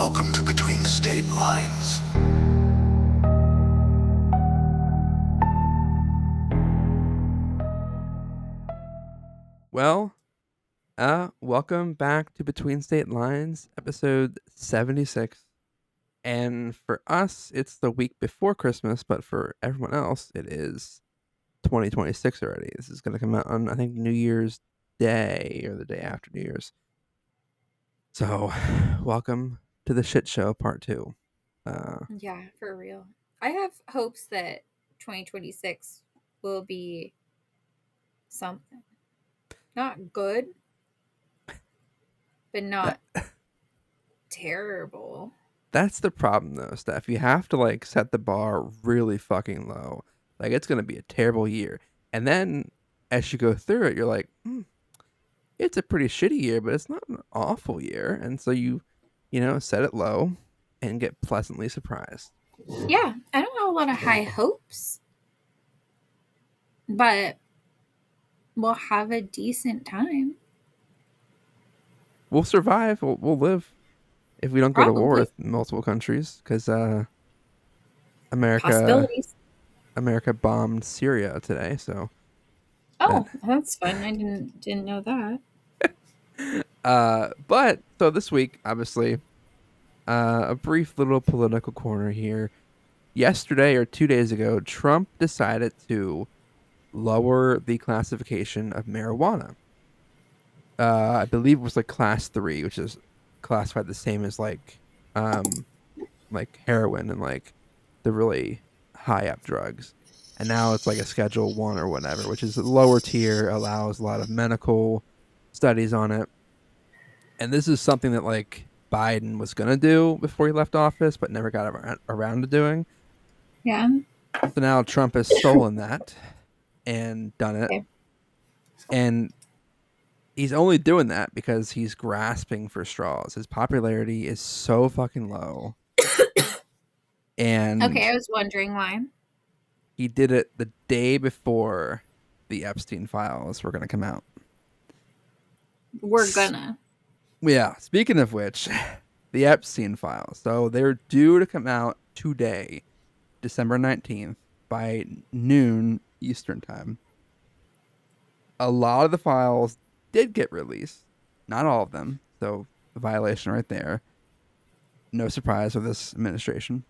Welcome to Between State Lines. Well, welcome back to Between State Lines, episode 76. And for us, it's the week before Christmas, but for everyone else, it is 2026 already. This is going to come out on, I think, New Year's Day or the day after New Year's. So, welcome to the shit show, part two. Yeah, for real. I have hopes that 2026 will be something. Not good, but not terrible. That's the problem, though, Steph. You have to, set the bar really fucking low. Like, it's going to be a terrible year. And then, as you go through it, you're like, it's a pretty shitty year, but it's not an awful year. And so you set it low and get pleasantly surprised. Yeah, I don't have a lot of high hopes, but we'll have a decent time. We'll survive. We'll live if we don't go to war Probably. with multiple countries because America Possibilities. America bombed Syria today. So Oh, that's fun. I didn't know that. but so this week, obviously, a brief little political corner here. Yesterday or 2 days ago, Trump decided to lower the classification of marijuana. I believe it was like class 3, which is classified the same as like heroin and like the really high up drugs. And now it's like a schedule 1 or whatever, which is a lower tier, allows a lot of medical studies on it. And this is something that like Biden was going to do before he left office, but never got around to doing. Yeah. So now Trump has stolen that and done it. Okay. And he's only doing that because he's grasping for straws. His popularity is so fucking low. And Okay, I was wondering why. he did it the day before the Epstein files were going to come out. We're gonna. Yeah, speaking of which, the Epstein files. So they're due to come out today, December 19th, by noon Eastern time. A lot of the files did get released. Not all of them. So the violation right there. No surprise with this administration.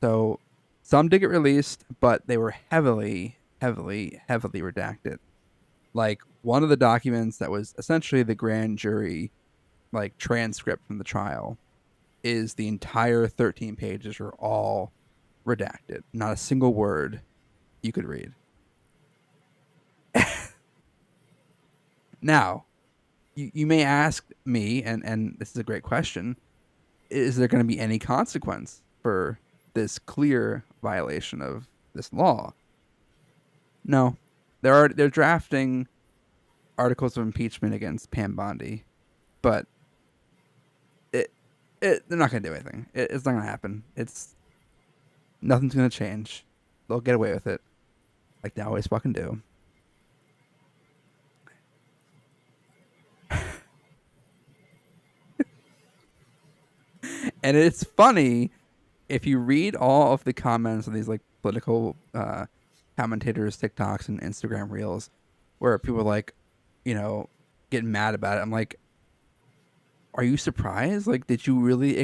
So some did get released, but they were heavily redacted. Like one of the documents that was essentially the grand jury like transcript from the trial is the entire 13 pages are all redacted. Not a single word you could read. Now, you may ask me, and this is a great question, is there going to be any consequence for this clear violation of this law? No. They're drafting articles of impeachment against Pam Bondi, but they're not going to do anything. It's not going to happen. Nothing's going to change. They'll get away with it like they always fucking do. And it's funny if you read all of the comments on these like political commentators, TikToks, and Instagram reels, where people are like, getting mad about it. I'm like, are you surprised? Like, did you really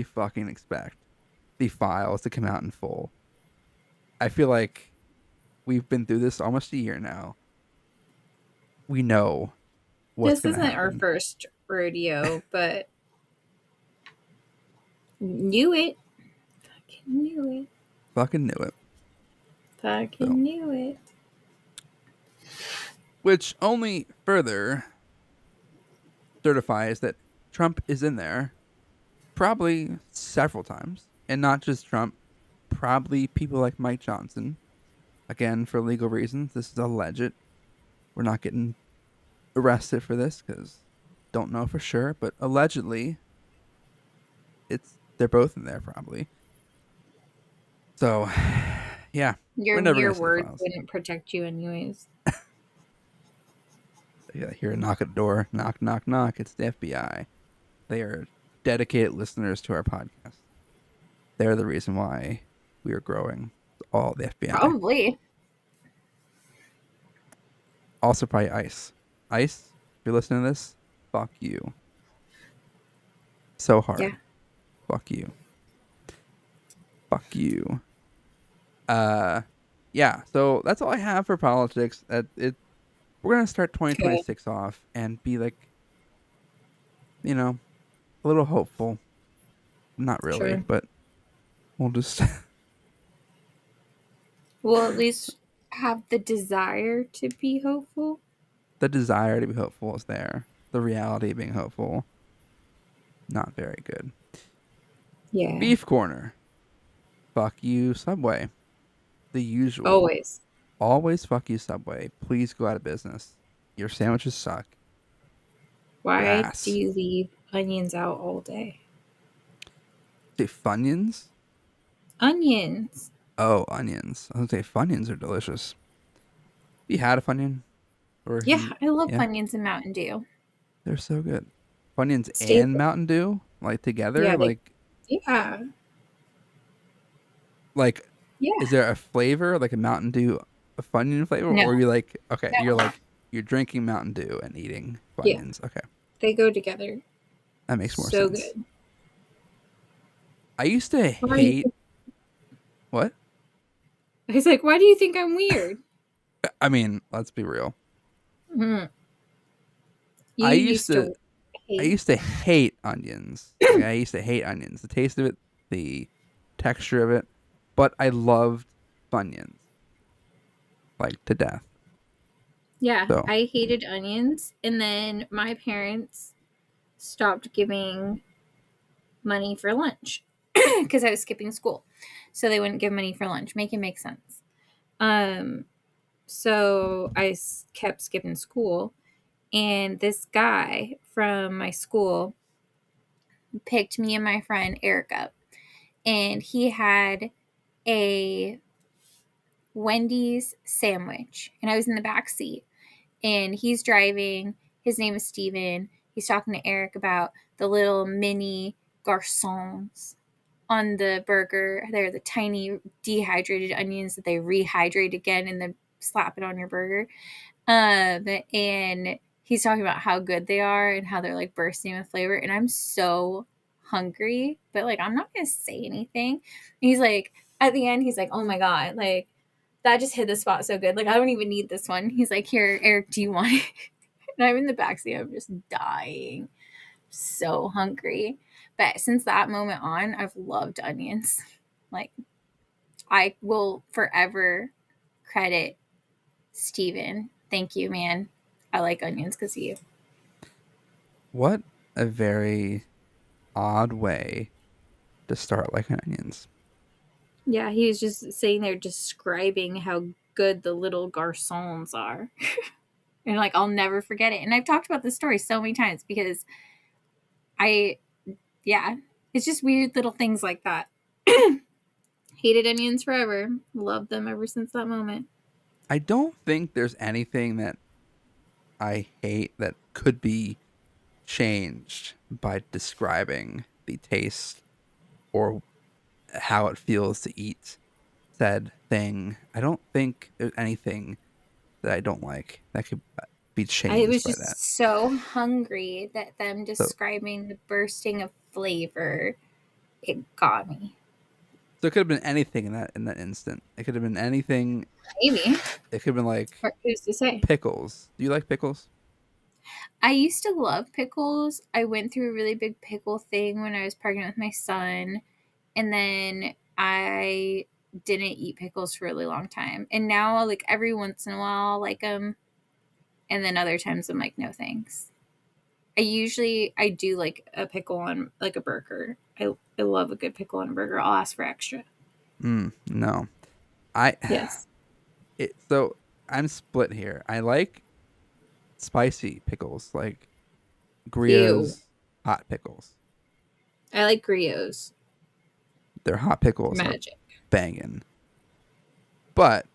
fucking expect the files to come out in full? I feel like we've been through this almost a year now. We know what's This going to isn't our happen. first rodeo, but knew it. Fucking knew it. Fucking knew it. Fucking knew it. Which only further certifies that Trump is in there probably several times. And not just Trump, probably people like Mike Johnson. Again, for legal reasons, this is alleged. We're not getting arrested for this because don't know for sure, but allegedly they're both in there probably. So, yeah. Your we're never mere gonna see the word files. wouldn't protect you anyways. Yeah, hear a knock at the door. Knock, knock, knock. It's the FBI. They are dedicated listeners to our podcast. They're the reason why we are growing. All the FBI. Probably. Also, probably Ice. Ice, if you're listening to this, fuck you. So Yeah. hard. Fuck you. Fuck you. Yeah. So that's all I have for politics. We're gonna start Okay. 2026 off and be like, a little hopeful. Not really, Sure. but we'll just We'll at least have the desire to be hopeful. the desire to be hopeful is there. The reality of being hopeful, not very good. Yeah. Beef corner. Fuck you, Subway. The usual. Always. Always fuck you, Subway. Please go out of business. Your sandwiches suck. Your Why do ass. you leave onions out all day? Say Funyuns? Onions. Oh, onions. I was gonna say Funyuns are delicious. You had a Funyun? Or Yeah, I love yeah, Funyuns and Mountain Dew. they're so good. Funyuns and Staple. Mountain Dew, like together, Yeah, like like, yeah. is there a flavor like a Mountain Dew, a Funyun flavor, No, or you're like, okay, no. you're drinking Mountain Dew and eating Yeah, Funyuns. Okay, they go together. that makes more So sense. good. I used to Why do hate what? I was like, why do you think I'm weird? I mean, let's be real. Mm. You I used to I hate. used to hate onions. Like, I used to hate onions. The taste of it, the texture of it, but I loved Funyuns like to death. Yeah, So I hated onions, and then my parents stopped giving money for lunch because I was skipping school, so they wouldn't give money for lunch. Make it make sense. Um, so I kept skipping school, and this guy from my school picked me and my friend Eric up, and he had a Wendy's sandwich, and I was in the back seat, and he's driving. His name is Steven. He's talking to Eric about the little mini garçons on the burger. They're the tiny dehydrated onions that they rehydrate again and then slap it on your burger. And he's talking about how good they are and how they're like bursting with flavor. And I'm so hungry, but like I'm not gonna say anything. And he's like, at the end, he's like, oh my god, like that just hit the spot so good. Like I don't even need this one. He's like, here, Eric, do you want it? And I'm in the backseat. I'm just dying, so hungry. But since that moment on, I've loved onions. Like I will forever credit Steven. Thank you, man. I like onions because of you. what a very odd way to start liking onions. Yeah, he was just sitting there describing how good the little garçons are. And like I'll never forget it. And I've talked about this story so many times because yeah, it's just weird little things like that. Hated onions forever. Loved them ever since that moment. I don't think there's anything that I hate that could be changed by describing the taste or how it feels to eat said thing. I don't think there's anything that I don't like that could be I changed was by that. just so hungry that them So, describing the bursting of flavor, it got me. so it could have been anything in that instant. It could have been anything. Maybe. It could have been like Or who's to say? pickles. Do you like pickles? I used to love pickles. I went through a really big pickle thing when I was pregnant with my son. And then I didn't eat pickles for a really long time. And now, like, every once in a while, I'll like them. And then other times I'm like, no thanks. I do like a pickle on like a burger. I love a good pickle on a burger. I'll ask for extra. No. I Yes. so I'm split here. I like spicy pickles, like Ew. Griots hot pickles. I like griots. Their hot pickles are Magic. banging. But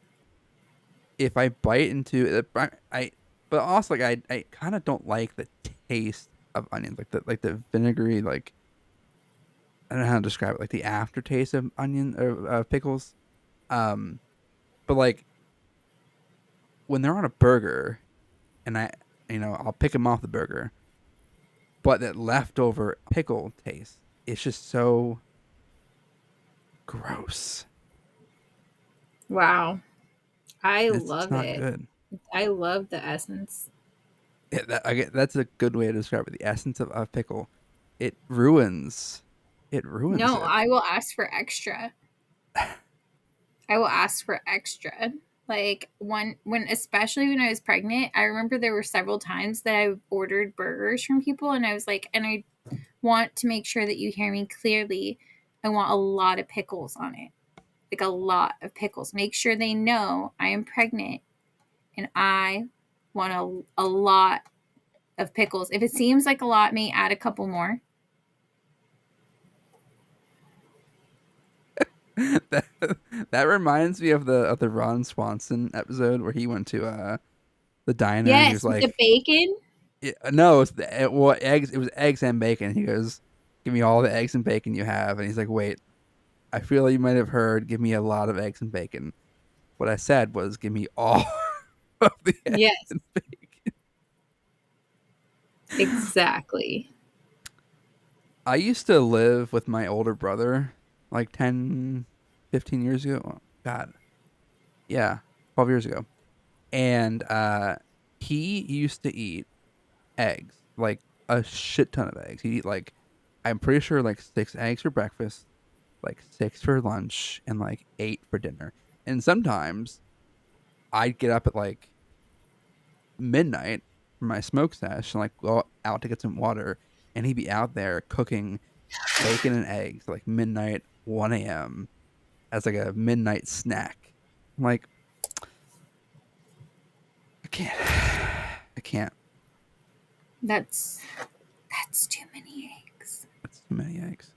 if I bite into it, but also like I kind of don't like the taste of onions, like the vinegary, like I don't know how to describe it, like the aftertaste of onion or pickles. Um, but like when they're on a burger, and I'll pick them off the burger, but that leftover pickle taste, it's just so gross. Wow. I It's just love not it. good. I love the essence. Yeah, that's a good way to describe it. The essence of pickle, it ruins, it ruins No, it. I will ask for extra. I will ask for extra. Like when especially when I was pregnant, I remember there were several times that I ordered burgers from people and I was like, and I want to make sure that you hear me clearly. I want a lot of pickles on it. Like a lot of pickles. Make sure they know I am pregnant and I want a lot of pickles. If it seems like a lot, may add a couple more. that that reminds me of the Ron Swanson episode where he went to the diner and he Yes, was with the like, bacon. No, well, eggs. It was eggs and bacon. He goes, "Give me all the eggs and bacon you have." And he's like, "Wait, I feel like you might have heard. Give me a lot of eggs and bacon." What I said was, "Give me all of the eggs Yes, and bacon." exactly. I used to live with my older brother like 10, 15 years ago. Oh, God, yeah, 12 years ago, and he used to eat eggs, like a shit ton of eggs. He'd eat like, I'm pretty sure like 6 eggs for breakfast, like 6 for lunch, and like 8 for dinner. And sometimes I'd get up at like midnight for my smoke sesh and like go out to get some water, and he'd be out there cooking bacon and eggs like midnight, 1 a.m. as like a midnight snack. I'm like, I can't, I can't. That's too many eggs. That's too many eggs.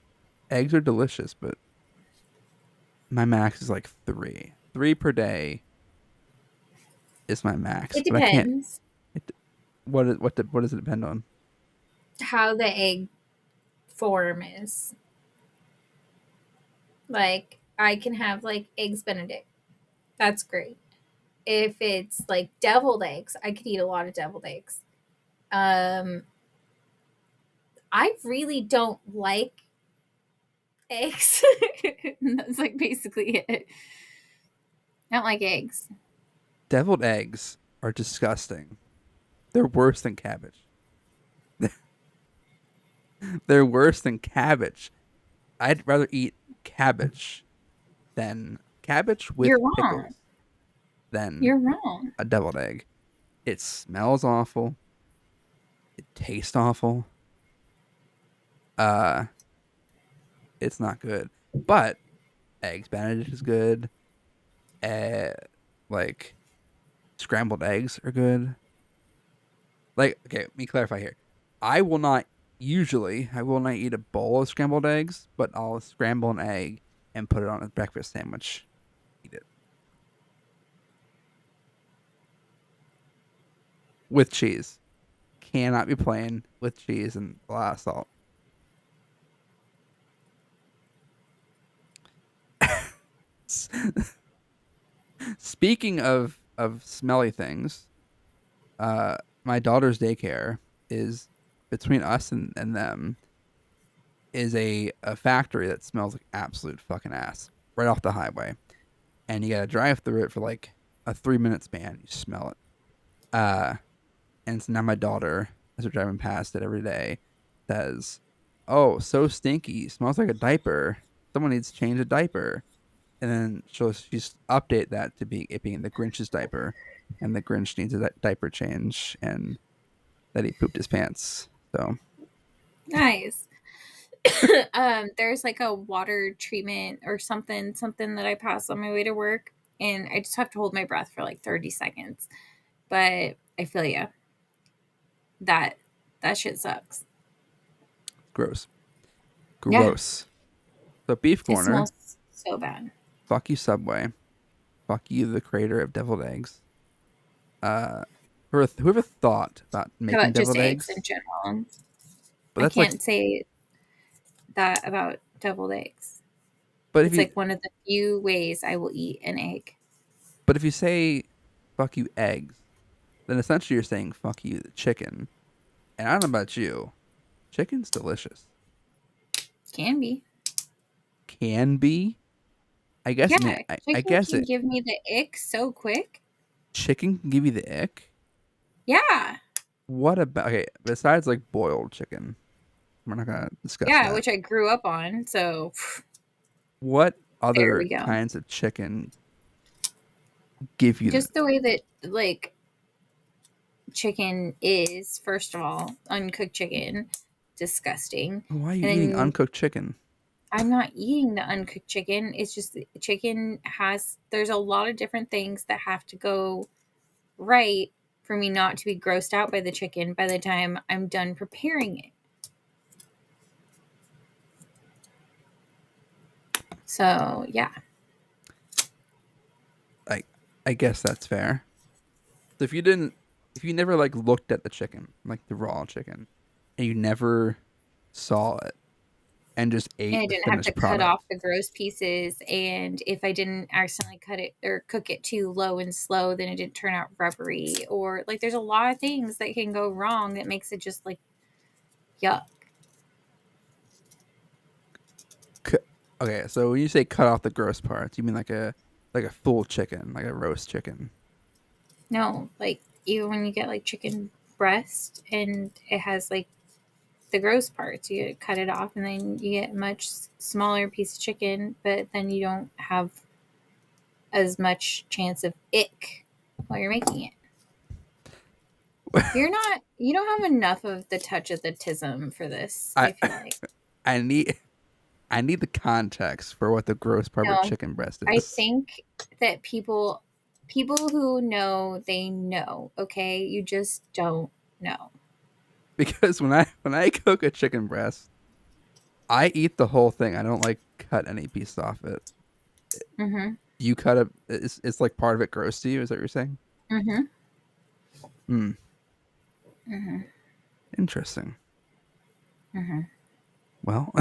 Eggs are delicious, but my max is like three. 3 per day is my max, It but I can't. depends It, what does it depend on? how the egg form is. Like I can have like eggs Benedict. That's great. If it's like deviled eggs, I could eat a lot of deviled eggs. Um, I really don't like eggs. That's like basically it. I don't like eggs. Deviled eggs are disgusting. They're worse than cabbage. They're worse than cabbage. I'd rather eat cabbage with You're wrong. pickles than You're wrong. a deviled egg. It smells awful. It tastes awful. Uh, it's not good. But eggs Benedict is good. Uh, like scrambled eggs are good. Like, okay, let me clarify here. I will not eat a bowl of scrambled eggs, but I'll scramble an egg and put it on a breakfast sandwich. Eat it with cheese. Cannot be plain with cheese and a lot of salt. Speaking of smelly things, my daughter's daycare is between us and them is a factory that smells like absolute fucking ass right off the highway, and you gotta drive through it for like a 3 minute span. You smell it, and so now my daughter, as we're driving past it every day, says, "Oh, so stinky! Smells like a diaper. Someone needs to change a diaper." And then she's update that to be it being the Grinch's diaper, and the Grinch needs a diaper change, and that he pooped his pants. So Nice. There's like a water treatment or something that I pass on my way to work, and I just have to hold my breath for like 30 seconds. But I feel you. That that shit sucks. gross, Yeah, gross. So beef it corner, smells so bad. fuck you Subway, fuck you the creator of deviled eggs. Uh, whoever thought about How making about just deviled eggs eggs, in general? but I that's like can't say that about deviled eggs. But It's like one of the few ways I will eat an egg. if you say fuck you eggs, then essentially you're saying fuck you the chicken. And I don't know about you, chicken's delicious. Can be. Can be. I guess. I mean, Yeah, I chicken guess can it. give me the ick so quick. Chicken can give you the ick. Yeah. What about okay? Besides like boiled chicken, we're not gonna discuss Yeah, that. which I grew up on. So What there other we go. kinds of chicken give you the? Just the way that, like, chicken is, first of all, uncooked chicken, disgusting. Why are you And eating then uncooked chicken? I'm not eating the uncooked chicken. It's just chicken there's a lot of different things that have to go right for me not to be grossed out by the chicken by the time I'm done preparing it. So, yeah. I guess that's fair. So if you never like looked at the chicken, like the raw chicken, and you never saw it and just And ate I the didn't have to finished cut product, off the gross pieces. And if I didn't accidentally cut it or cook it too low and slow, then it didn't turn out rubbery. Or like there's a lot of things that can go wrong that makes it just like yuck. okay, so when you say cut off the gross parts, you mean like a full chicken, like a roast chicken. No, like even when you get like chicken breast and it has like the gross parts, you cut it off and then you get a much smaller piece of chicken, but then you don't have as much chance of ick while you're making it. You don't have enough of the touch of the tism for this, I I feel like. I need I need the context for what the gross part of a No, chicken breast I is. think that people who know, they know, okay? You just don't know. Because when I cook a chicken breast, I eat the whole thing. I don't like cut any piece off it. Mhm. You cut a it's like part of it gross to you, is that what you're saying? Mhm. Hmm. Mhm. Interesting. Mhm. Well,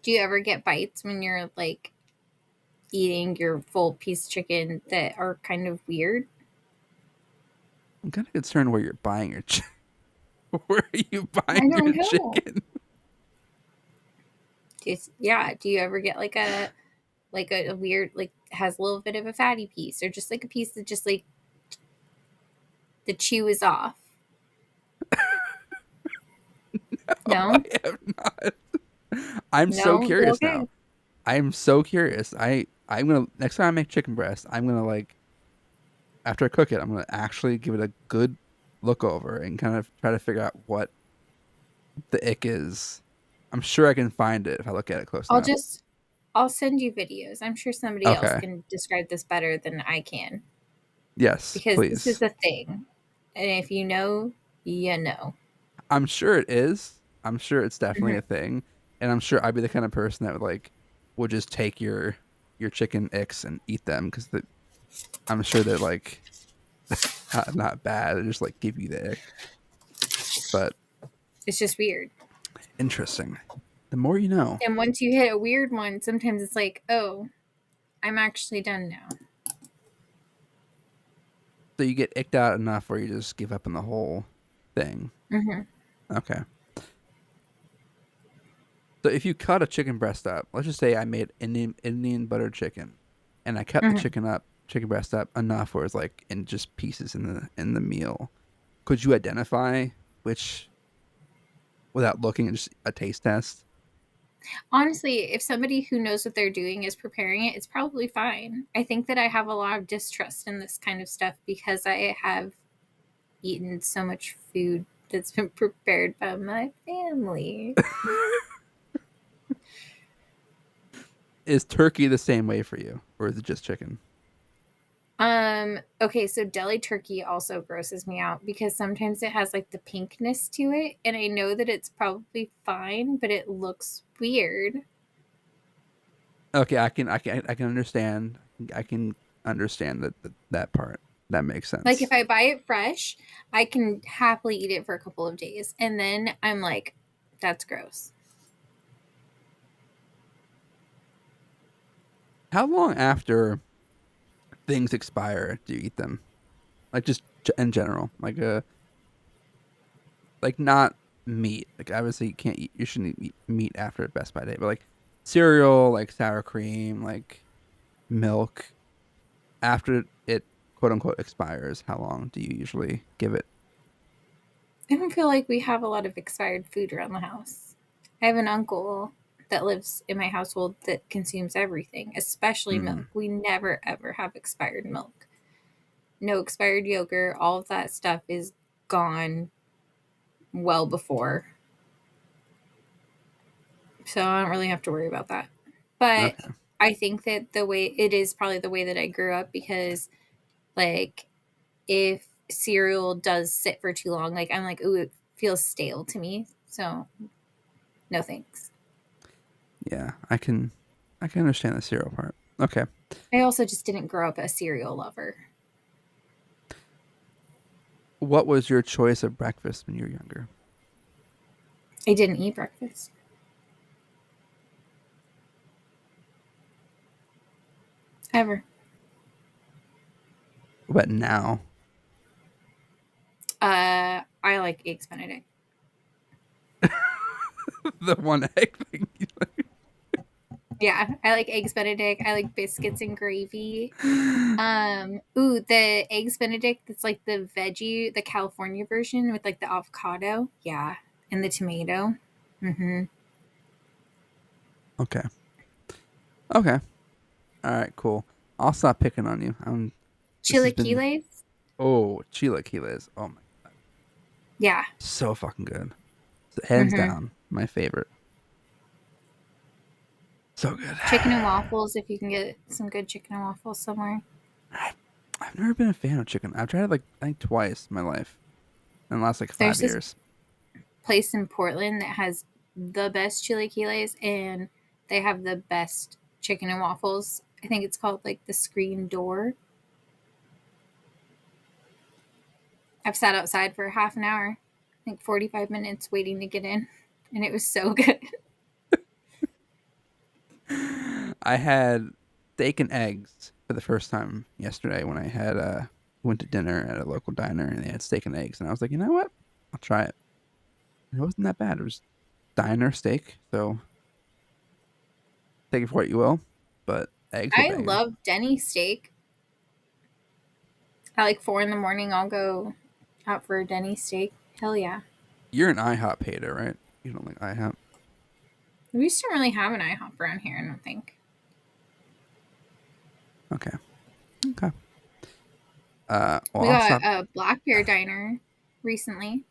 Do you ever get bites when you're like eating your full piece chicken that are kind of weird? I'm kind of concerned where you're buying your where are you I buying your don't know. chicken? Yeah, do you ever get like a weird, like, has a little bit of a fatty piece or just like a piece that just like the chew is off? I No? have not. I'm so No? curious now. Okay. I'm so curious. I'm gonna next time I make chicken breast, I'm gonna like after I cook it, I'm gonna actually give it a good look over and kind of try to figure out what the ick is. I'm sure I can find it if I look at it close I'll enough. just I'll send you videos. I'm sure somebody else Okay. can describe this better than I can Yes, because this is please. a thing. And if you know, you know. I'm sure it is. I'm sure it's definitely Mhm. a thing, and I'm sure I'd be the kind of person that would just take your chicken icks and eat them because I'm sure they're like not bad. They just like give you the ick. But It's just weird. interesting. The more you know. And once you hit a weird one, sometimes it's like, oh, I'm actually done now. So you get icked out enough where you just give up on the whole thing. Hmm. Okay. So if you cut a chicken breast up, let's just say I made Indian butter chicken, and I cut the Hmm. chicken breast up enough where it's like in just pieces in the meal. Could you identify which without looking at just a taste test? Honestly, if somebody who knows what they're doing is preparing it, it's probably fine. I think that I have a lot of distrust in this kind of stuff because I have eaten so much food that's been prepared by my family. Is turkey the same way for you, or is it just chicken? Okay, so deli turkey also grosses me out because sometimes it has like the pinkness to it, and I know that it's probably fine, but it looks weird. Okay, I can understand. I can understand that part. That makes Like sense. if I buy it fresh, I can happily eat it for a couple of days, and then I'm like, that's gross. How long after things expire do you eat them? Like just in general, like not meat. Like obviously you can't eat. You shouldn't eat meat after Best By Day, but like cereal, like sour cream, like milk. After it quote unquote expires, how long do you usually give it? I don't feel like we have a lot of expired food around the house. I have an uncle that lives in my household that consumes everything, especially Hmm. milk. We never ever have expired milk. No expired yogurt. All of that stuff is gone well before. So I don't really have to worry about that. But Okay. I think that the way it is probably the way that I grew up because, like, if cereal does sit for too long, like, I'm like, ooh, it feels stale to me. So no thanks. Yeah, I can understand the cereal part. Okay. I also just didn't grow up a cereal lover. What was your choice of breakfast when you were younger? I didn't eat breakfast ever. But now, I like eggs Benedict. the one egg thing. Yeah, I like eggs Benedict. I like biscuits and gravy. Ooh, the eggs Benedict that's like the veggie, the California version with like the avocado. Yeah, and the tomato. Mm-hmm. Okay. Okay. All right. Cool. I'll stop picking on you. This has been Chilaquiles. chilaquiles. Oh my, Yeah. so fucking good. Hands Mm-hmm. down, my favorite. So good. Chicken and waffles. If you can get some good chicken and waffles somewhere. I, I've never been a fan of chicken. I've tried it like I think twice in my life in the last like There's five this years. place in Portland that has the best chilaquiles and they have the best chicken and waffles. I think it's called like the Screen Door. I've sat outside for half an hour, I think 45 minutes waiting to get in, and it was so good. I had steak and eggs for the first time yesterday when I had went to dinner at a local diner and they had steak and eggs and I was like, you know what? I'll try it. And it wasn't that bad. It was diner steak, so take it for what you will. But eggs were I banging. love Denny steak. At like 4 in the morning, I'll go out for a Denny steak. Hell yeah. You're an IHOP hater, right? You don't like IHOP? We used to really have an IHOP around here, I don't think. Okay. Okay. Well, We I'll got stop. a Black Bear Diner recently.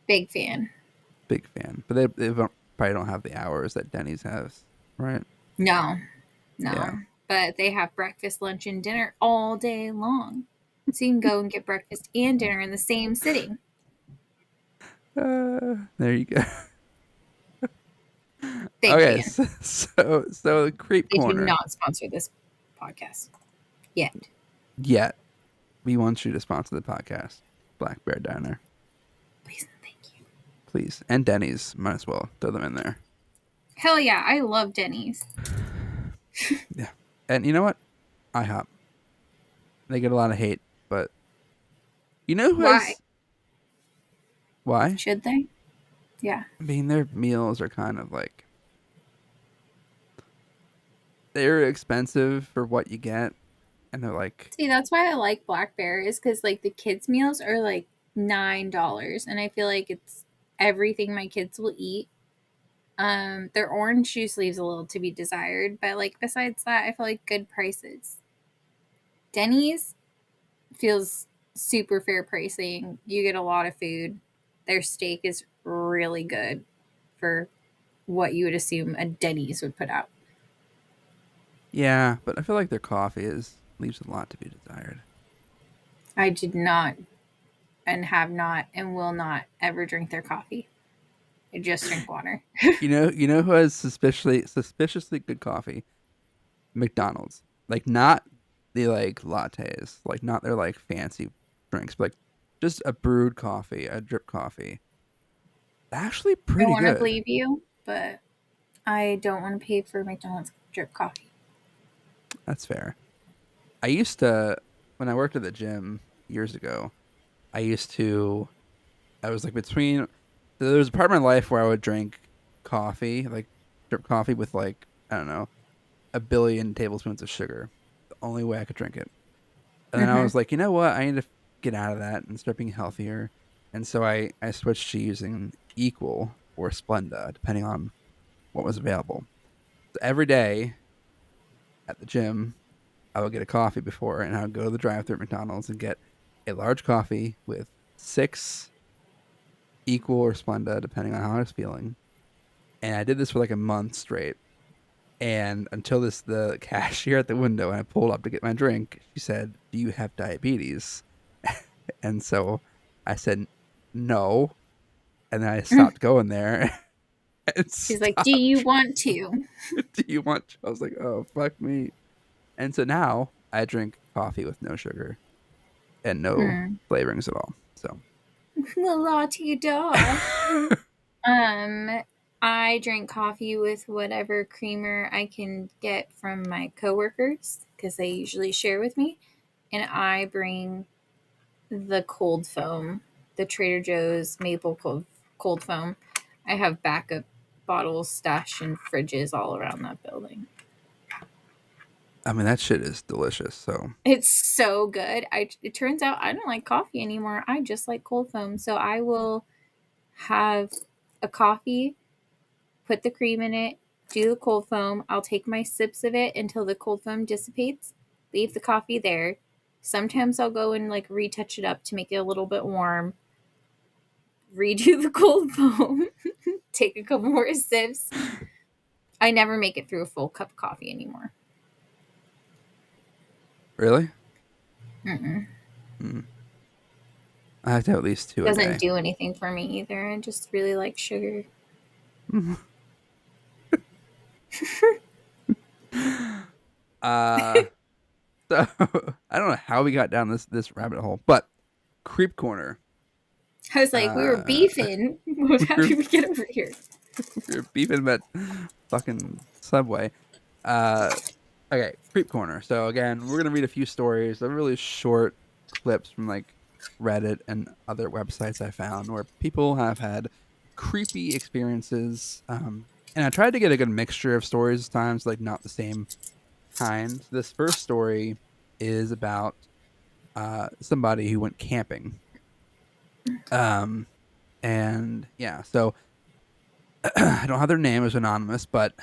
Big fan. Big fan, but they probably don't have the hours that Denny's has, right? No, Yeah. no. But they have breakfast, lunch, and dinner all day long. So you can go and get breakfast and dinner in the same sitting. There you go. Big Okay, fan. so creep They do corner. not sponsor this podcast yet. Yet we want you to sponsor the podcast, Black Bear Diner, Please and thank you. please, and Denny's. Might as well throw them in there. Hell yeah, I love Denny's. Yeah, and you know what? IHOP. They get a lot of hate, but you know who Why? has why? Should they? Yeah. I mean, their meals are kind of like they're expensive for what you get, and they're like, See, that's why I like Black Bear is because like the kids' meals are like $9, and I feel like it's everything my kids will eat. Their orange juice leaves a little to be desired, but like besides that, I feel like good prices. Denny's feels super fair pricing. You get a lot of food. Their steak is really good for what you would assume a Denny's would put out. yeah, but I feel like their coffee is leaves a lot to be desired. I did not and have not and will not ever drink their coffee. I just drink water. You know who has suspiciously good coffee? McDonald's. Like not the like lattes, like not their like fancy drinks, but like just a brewed coffee, a drip coffee. Actually I pretty want to good. believe you, but I don't want to pay for McDonald's drip coffee. That's fair. I used to, when I worked at the gym years ago, I used to, I was like between, so there was a part of my life where I would drink coffee, like drip coffee with like, I don't know, a billion tablespoons of sugar. The only way I could drink it. And then I Mm-hmm. was like, you know what? I need to get out of that and start being healthier. And so I switched to using Equal or Splenda, depending on what was available. So every day at the gym, I would get a coffee before, and I would go to the drive-thru at McDonald's and get a large coffee with 6 Equal or Splenda, depending on how I was feeling. And I did this for like a month straight. And until the cashier at the window, and I pulled up to get my drink, she said, "Do you have diabetes?" And so I said, "No." And then I stopped going there and She's like, "Do you stopped. want to?" Do you want? I was like, "Oh, fuck me." And so now I drink coffee with no sugar and no Mm. flavorings at all. So, La ti da. Um, I drink coffee with whatever creamer I can get from my coworkers because they usually share with me, and I bring the cold foam, the Trader Joe's maple cold foam. I have backup bottles stashed in fridges all around that building. I mean, that shit is delicious. So, It's so good. It turns out I don't like coffee anymore. I just like cold foam. So I will have a coffee, put the cream in it, do the cold foam. I'll take my sips of it until the cold foam dissipates, leave the coffee there. Sometimes I'll go and like retouch it up to make it a little bit warm, redo the cold foam, take a couple more sips. I never make it through a full cup of coffee anymore. really? Mm-mm. Mm. I have to have at least 2 a Doesn't day. do anything for me either. I just really like sugar. uh, so I don't know how we got down this rabbit hole, but Creep Corner. I was like, we were Uh, beefing. How we're, did we get over here? we're beefing about fucking Subway. Uh, okay, Creep Corner. So again, we're gonna read a few stories. They're really short clips from like Reddit and other websites I found where people have had creepy experiences. And I tried to get a good mixture of stories this time, so like not the same kind. This first story is about somebody who went camping. Um, and yeah, so I don't have their name as anonymous, but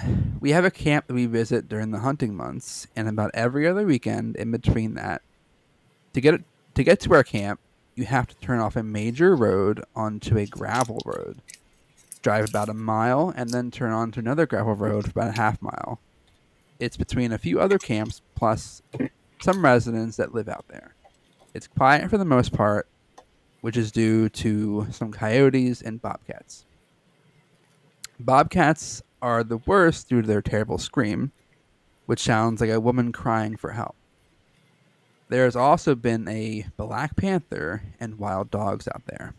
we have a camp that we visit during the hunting months, and about every other weekend in between that, to get to our camp, you have to turn off a major road onto a gravel road, drive about a mile, and then turn onto another gravel road for about a half mile. It's between a few other camps plus some residents that live out there. It's quiet for the most part, which is due to some coyotes and bobcats. Bobcats are the worst due to their terrible scream, which sounds like a woman crying for help. There has also been a black panther and wild dogs out there.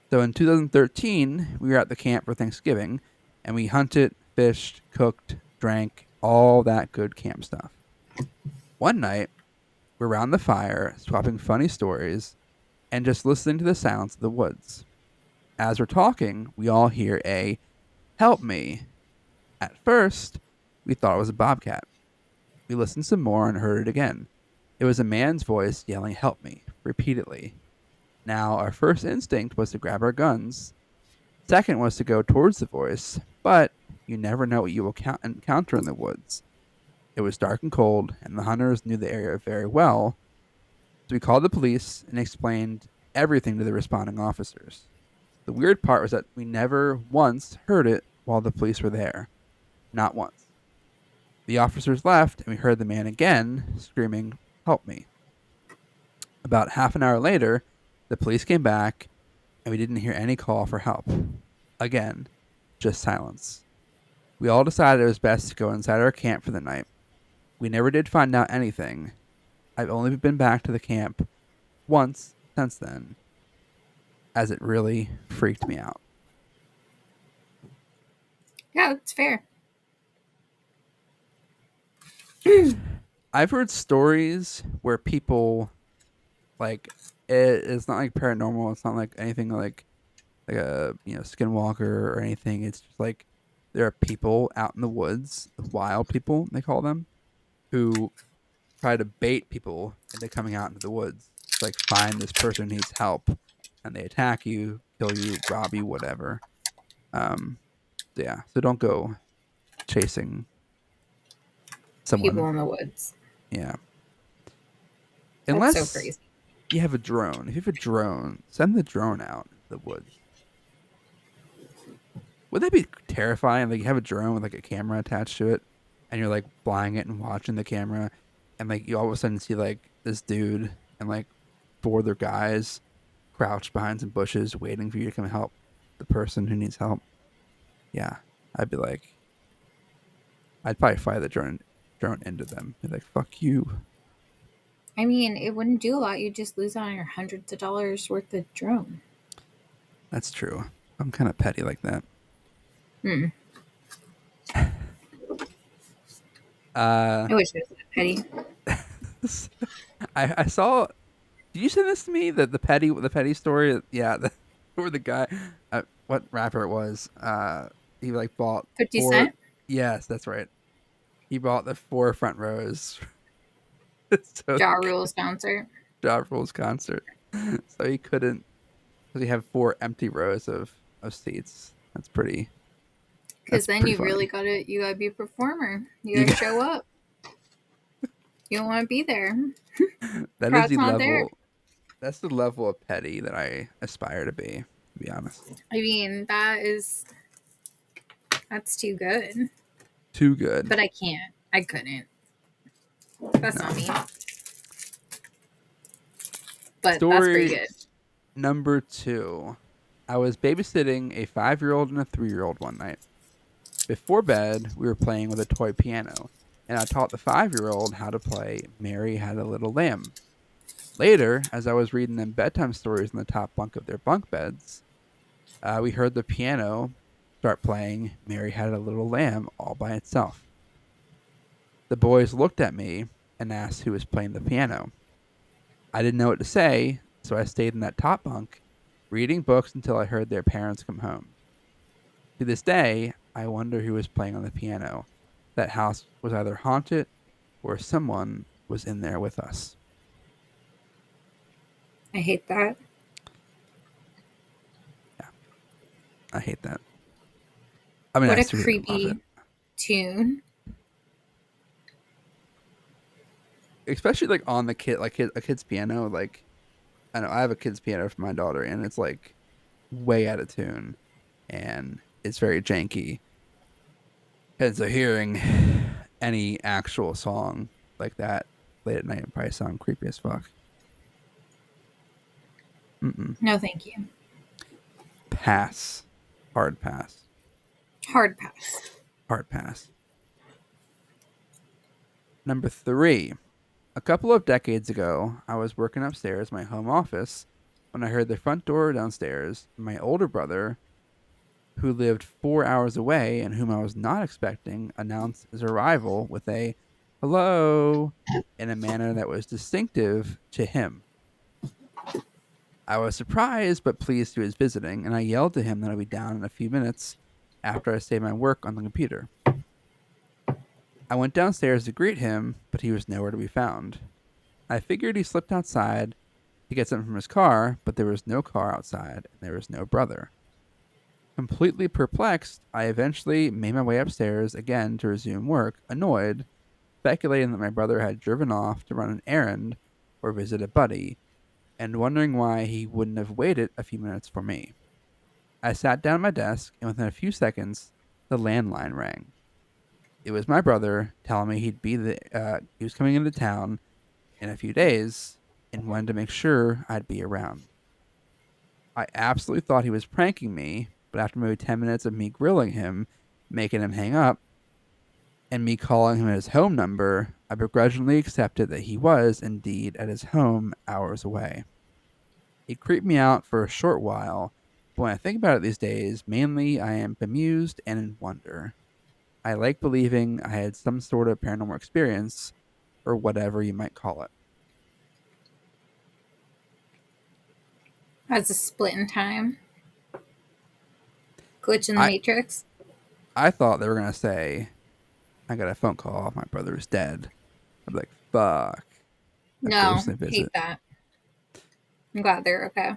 So in 2013, we were at the camp for Thanksgiving, and we hunted, fished, cooked, drank, all that good camp stuff. One night, we're around the fire, swapping funny stories, and just listening to the sounds of the woods. As we're talking, we all hear a "help me." At first, we thought it was a bobcat. We listened some more and heard it again. It was a man's voice yelling "help me" repeatedly. Now, our first instinct was to grab our guns. Second was to go towards the voice, but you never know what you will encounter in the woods. It was dark and cold, and the hunters knew the area very well, so we called the police and explained everything to the responding officers. The weird part was that we never once heard it while the police were there. Not once. The officers left, and we heard the man again screaming, "Help me." About half an hour later, the police came back, and we didn't hear any call for help. Again, just silence. We all decided it was best to go inside our camp for the night. We never did find out anything. I've only been back to the camp once since then, as it really freaked me out. Yeah, it's fair. I've heard stories where people like it's not like paranormal. It's not like anything like a skinwalker or anything. It's just like there are people out in the woods, wild people they call them, who try to bait people into coming out into the woods. It's like find this person who needs help, and they attack you, kill you, rob you, whatever. Um, yeah. So don't go chasing someone. People in the woods. Yeah. That's so Unless crazy. you have a drone. If you have a drone, send the drone out in the woods. Would that be terrifying? Like you have a drone with like a camera attached to it, and you're like flying it and watching the camera, and like you all of a sudden see like this dude and like four other guys crouched behind some bushes waiting for you to come help the person who needs help. Yeah, I'd be like, I'd probably fire the drone into them. Be like, fuck you. I mean, it wouldn't do a lot. You'd just lose out on your hundreds of dollars worth of drone. That's true. I'm kind of petty like that. Hmm. Uh, I wish it was that petty. I saw. Did you send this to me? The petty story. Yeah, where the guy, what rapper it was? He like bought 50 four. Cent? Yes, that's right. He bought the four front rows. So Ja Rule's concert. Ja Rule's concert. So he couldn't. Because he had four empty rows of seats. That's pretty. Because That's then pretty you funny. really gotta be a performer. You You gotta got- show up. You don't want to be there. That is Crowd's the not there. level. That's the level of petty that I aspire to be. To be honest, I mean, that's too good. too good. But I can't. I couldn't. That's not me. But that's pretty Story good. number 2. I was babysitting a 5-year-old and a 3-year-old one night. Before bed, we were playing with a toy piano, and I taught the 5-year-old how to play Mary Had a Little Lamb. Later, as I was reading them bedtime stories in the top bunk of their bunk beds, we heard the piano start playing Mary Had a Little Lamb all by itself. The boys looked at me and asked who was playing the piano. I didn't know what to say, so I stayed in that top bunk, reading books until I heard their parents come home. To this day, I wonder who was playing on the piano. That house was either haunted or someone was in there with us. I hate that. I hate that. I mean, What I a seriously love creepy it. tune. Especially like on the kid, like a kid's piano. Like I know I have a kid's piano for my daughter, and it's like way out of tune, and it's very janky. And so hearing any actual song like that late at night would probably sound creepy as fuck. Mm-mm. No, thank you. Pass. Hard pass. Hard pass. Hard pass. Number 3. A couple of decades ago, I was working upstairs in my home office when I heard the front door downstairs. My older brother, who lived 4 hours away and whom I was not expecting, announced his arrival with a hello in a manner that was distinctive to him. I was surprised but pleased he was visiting, and I yelled to him that I'd be down in a few minutes after I saved my work on the computer. I went downstairs to greet him, but he was nowhere to be found. I figured he slipped outside to get something from his car, but there was no car outside, and there was no brother. Completely perplexed, I eventually made my way upstairs again to resume work, annoyed, speculating that my brother had driven off to run an errand or visit a buddy, and wondering why he wouldn't have waited a few minutes for me. I sat down at my desk, and within a few seconds, the landline rang. It was my brother telling me he was coming into town in a few days and wanted to make sure I'd be around. I absolutely thought he was pranking me, but after maybe 10 minutes of me grilling him, making him hang up, and me calling him his home number, I begrudgingly accepted that he was indeed at his home hours away. It creeped me out for a short while, but when I think about it these days, mainly I am bemused and in wonder. I like believing I had some sort of paranormal experience, or whatever you might call it. As a split in time. Glitch in the I Matrix. I thought they were gonna say I got a phone call, my brother is dead. I'd be like, fuck, a No, ghostly hate visit. that. I'm glad they're okay.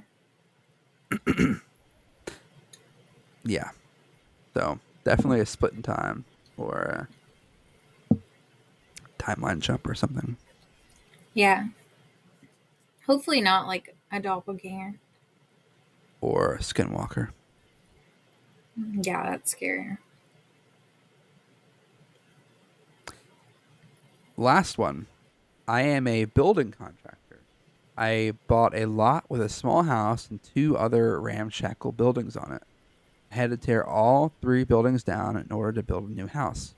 Yeah, so definitely a split in time or a timeline jump or something, Yeah. Hopefully not like a doppelganger. or a skinwalker. Yeah, that's scary. Last one. I am a building contractor. I bought a lot with a small house and two other ramshackle buildings on it. I had to tear all three buildings down in order to build a new house.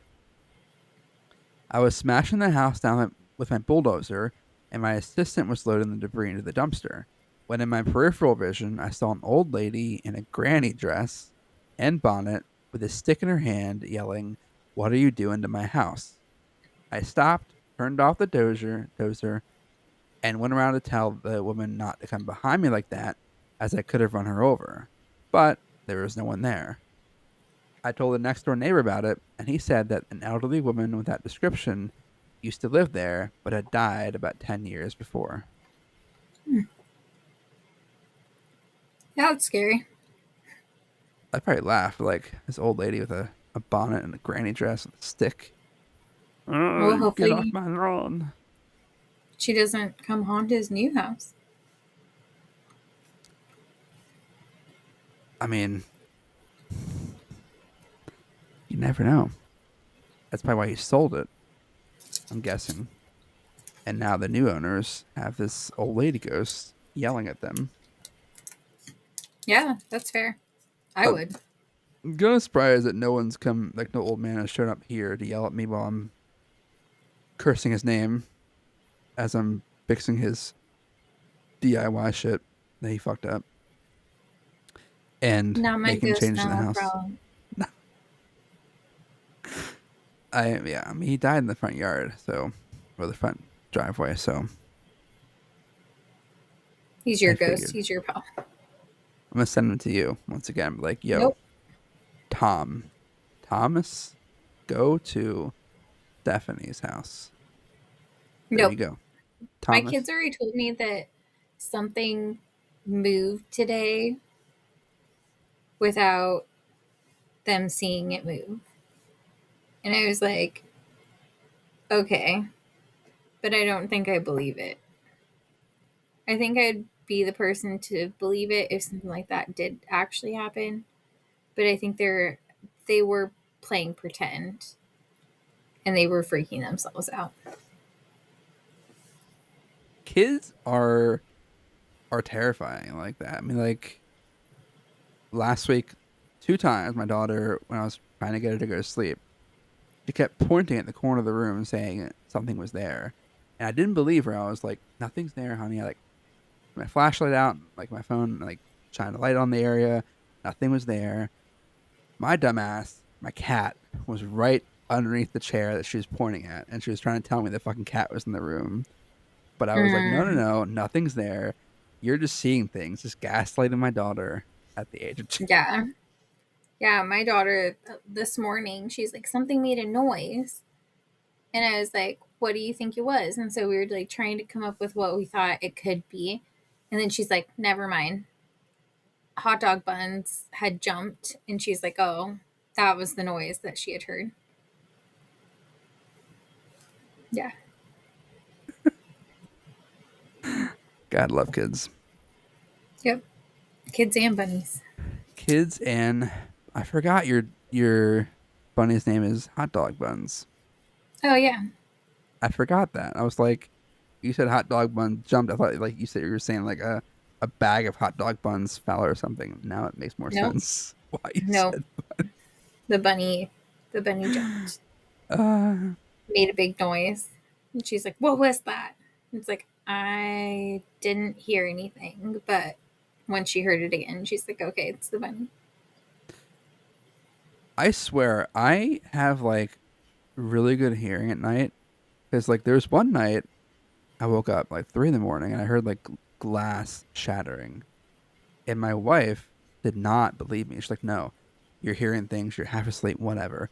I was smashing the house down with my bulldozer, and my assistant was loading the debris into the dumpster. When in my peripheral vision, I saw an old lady in a granny dress and bonnet with a stick in her hand yelling, "What are you doing to my house?" I stopped, turned off the dozer, and went around to tell the woman not to come behind me like that, as I could have run her over. But there was no one there. I told the next door neighbor about it, and he said that an elderly woman with that description used to live there, but had died about 10 years before. Yeah, that's scary. I'd probably laugh like this old lady with a bonnet and a granny dress with a stick. Well, Oh, get off hopefully my lawn. she doesn't come haunt his new house. I mean, you never know. That's probably why he sold it, I'm guessing. And now the new owners have this old lady ghost yelling at them. Yeah, that's fair. I I'm would. kind of surprised that no one's come, like no old man has shown up here to yell at me while I'm cursing his name as I'm fixing his DIY shit that he fucked up and Not my making ghost, changes in not the my house. problem. I mean he died in the front yard, so or the front driveway, so He's your I ghost. figured He's your pal. I'm gonna send him to you once again. Like, yo, Nope. Thomas, go to Stephanie's house. There you Nope. go, My kids Thomas. already told me that something moved today without them seeing it move. And I was like, okay, but I don't think I believe it. I think I'd be the person to believe it if something like that did actually happen. But I think they were playing pretend and they were freaking themselves out. Kids are terrifying like that. I mean, like last week, two times my daughter, when I was trying to get her to go to sleep, she kept pointing at the corner of the room saying something was there. And I didn't believe her. I was like, nothing's there, honey. I like my flashlight out, like my phone, like shine a light on the area. Nothing was there. My dumbass, my cat, was right underneath the chair that she was pointing at, and she was trying to tell me the fucking cat was in the room. But I was like, no, no, Mm, no, nothing's there. You're just seeing things, just gaslighting my daughter at the age of two. yeah. Yeah. My daughter this morning, she's like, something made a noise. And I was like, what do you think it was? And so we were like trying to come up with what we thought it could be. And then she's like, never mind. Hot dog buns had jumped. And she's like, oh, that was the noise that she had heard. Yeah. God love kids. Yep. Kids and bunnies. Kids and I forgot your bunny's name is Hot Dog Buns. Oh, yeah. I forgot that. I was like, you said hot dog bun jumped. I thought like you said you were saying like a bag of hot dog buns fell or something. Now it makes more Nope. sense why you Nope. said. The bunny, the bunny jumped, Uh, made a big noise. And she's like, what was that? It's like, I didn't hear anything. But when she heard it again, she's like, okay, it's the bunny. I swear, I have like really good hearing at night. Because like there's one night I woke up like 3 in the morning and I heard like glass shattering. And my wife did not believe me. She's like, no, you're hearing things, you're half asleep, whatever.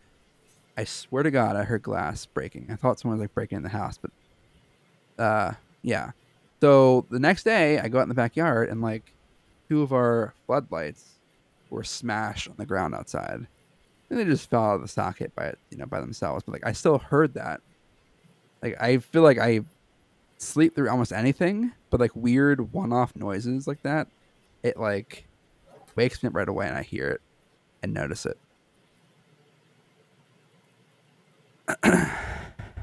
I swear to God, I heard glass breaking. I thought someone was like breaking in the house, but yeah. So the next day, I go out in the backyard and like two of our floodlights were smashed on the ground outside, and they just fell out of the socket by themselves. But like I still heard that. Like I feel like I sleep through almost anything, but like weird one-off noises like that, it like wakes me up right away, and I hear it and notice it.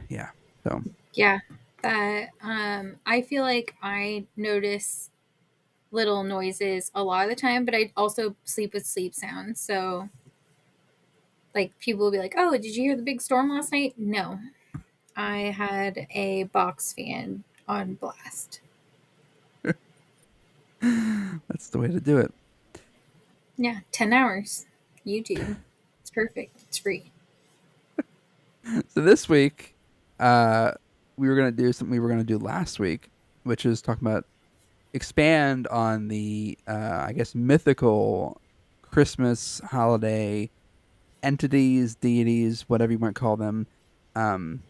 Yeah. So Yeah. That I feel like I notice little noises a lot of the time, but I also sleep with sleep sounds. So like people will be like, "Oh, did you hear the big storm last night?" No. I had a box fan on blast. that's the way to do it. Yeah, 10 hours. YouTube. It's perfect. It's free. So this week, uh, we were gonna do something we were gonna do last week, which is talk about expand on the I guess mythical Christmas holiday entities, deities, whatever you might call them, um,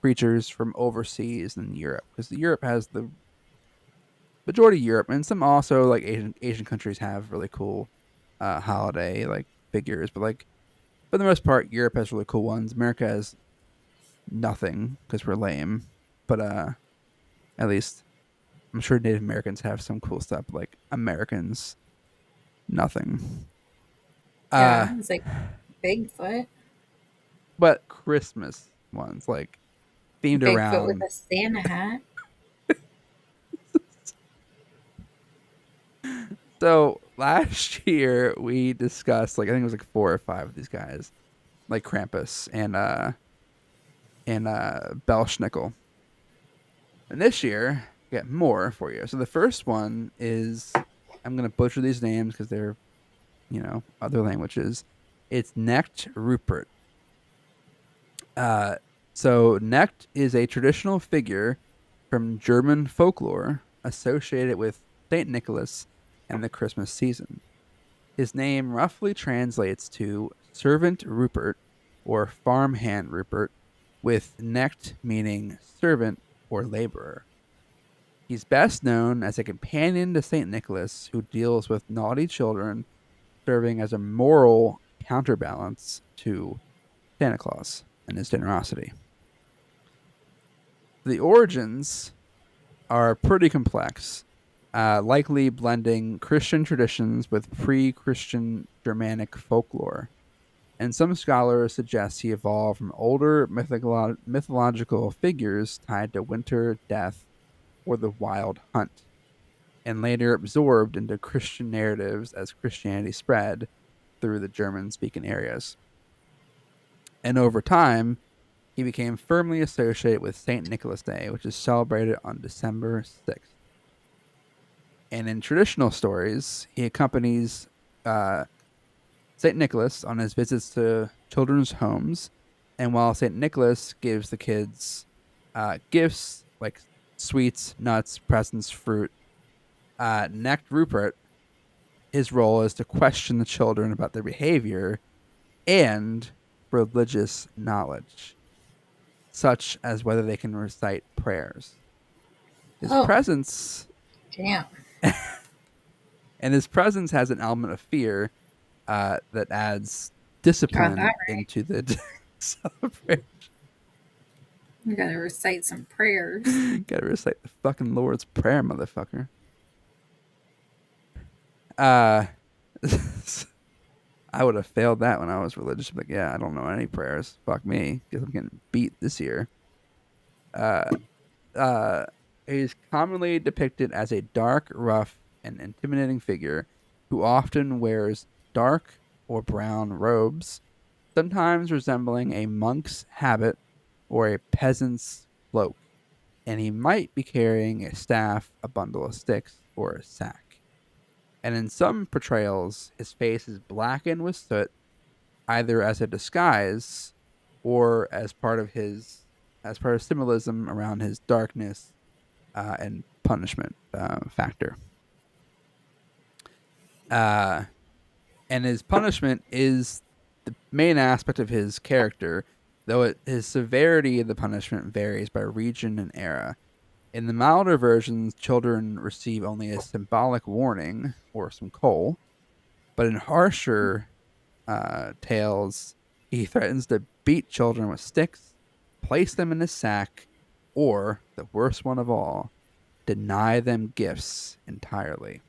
creatures from overseas in Europe, because Europe has the majority of Europe, and some also like Asian countries have really cool holiday like figures, but like for the most part, Europe has really cool ones. America has nothing because we're lame, but at least I'm sure Native Americans have some cool stuff. Like Americans, nothing. Uh, Yeah, it's like Bigfoot. but Christmas ones like themed Bigfoot with around. a Santa hat. So last year we discussed like I think it was like four or five of these guys, like Krampus and Belschnickel. And this year we got more for you. So the first one is I'm gonna butcher these names because they're other languages. It's Knecht Rupert. Uh, so Knecht is a traditional figure from German folklore associated with Saint Nicholas and the Christmas season. His name roughly translates to servant Rupert or farmhand Rupert, with Knecht meaning servant or laborer. He's best known as a companion to St. Nicholas who deals with naughty children, serving as a moral counterbalance to Santa Claus and his generosity. The origins are pretty complex, likely blending Christian traditions with pre Christian Germanic folklore. And some scholars suggest he evolved from older mythological figures tied to winter, death, or the wild hunt, and later absorbed into Christian narratives as Christianity spread through the German speaking areas. And over time, he became firmly associated with St. Nicholas Day, which is celebrated on December 6th. And in traditional stories, he accompanies St. Nicholas on his visits to children's homes. And while St. Nicholas gives the kids gifts like sweets, nuts, presents, fruit, Knecht Rupert, his role is to question the children about their behavior and religious knowledge, such as whether they can recite prayers. His Oh, presence damn. and his presence has an element of fear that adds Got discipline that right. into the celebration. You gotta recite some prayers. Gotta recite the fucking Lord's Prayer, motherfucker. I would have failed that when I was religious. Like, yeah, I don't know any prayers. Fuck me. Guess I'm getting beat this year. Uh, he's commonly depicted as a dark, rough, and intimidating figure who often wears dark or brown robes, sometimes resembling a monk's habit or a peasant's cloak. And he might be carrying a staff, a bundle of sticks, or a sack. And in some portrayals, his face is blackened with soot, either as a disguise or as part of symbolism around his darkness and punishment factor. Uh, and his punishment is the main aspect of his character, though his severity of the punishment varies by region and era. In the milder versions, children receive only a symbolic warning or some coal, but in harsher tales, he threatens to beat children with sticks, place them in his sack, or, the worst one of all, deny them gifts entirely.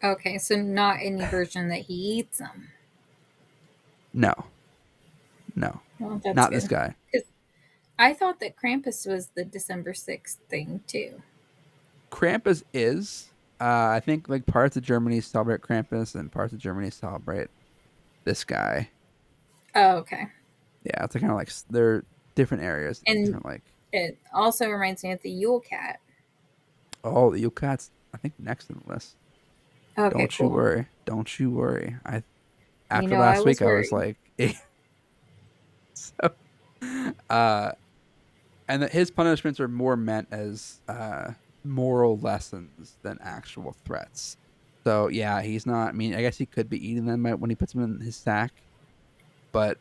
Okay, so not any version that he eats them. No, no, Well, that's not this good. guy. 'Cause I thought that Krampus was the December 6th thing too. Krampus is. I think like parts of Germany celebrate Krampus and parts of Germany celebrate this guy. Oh, okay. Yeah, it's kind of like they're different areas, And different like. it also reminds me of the Yule Cat. Oh, the Yucat's I think next on the list. Okay, Don't you cool. worry. Don't you worry. After I last was week I was worried. like so uh and that his punishments are more meant as moral lessons than actual threats. So yeah, he's not. I mean, I guess he could be eating them when he puts them in his sack, but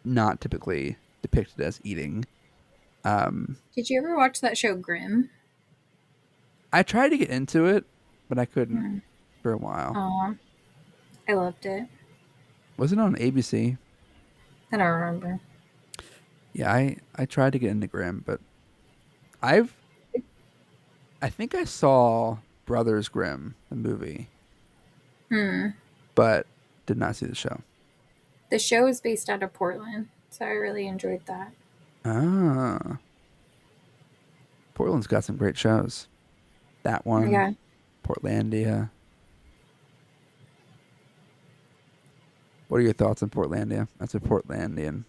not typically depicted as eating. Did you ever watch that show Grimm? I tried to get into it, but I couldn't Hmm. for a while. Oh, I loved it. Was it on ABC? I don't remember. Yeah, I tried to get into Grimm, but I've I think I saw Brothers Grimm, the movie, Hmm. but did not see the show. The show is based out of Portland, so I really enjoyed that. Ah, Portland's got some great shows. That one, Yeah. Portlandia. What are your thoughts on Portlandia? That's a Portlandian,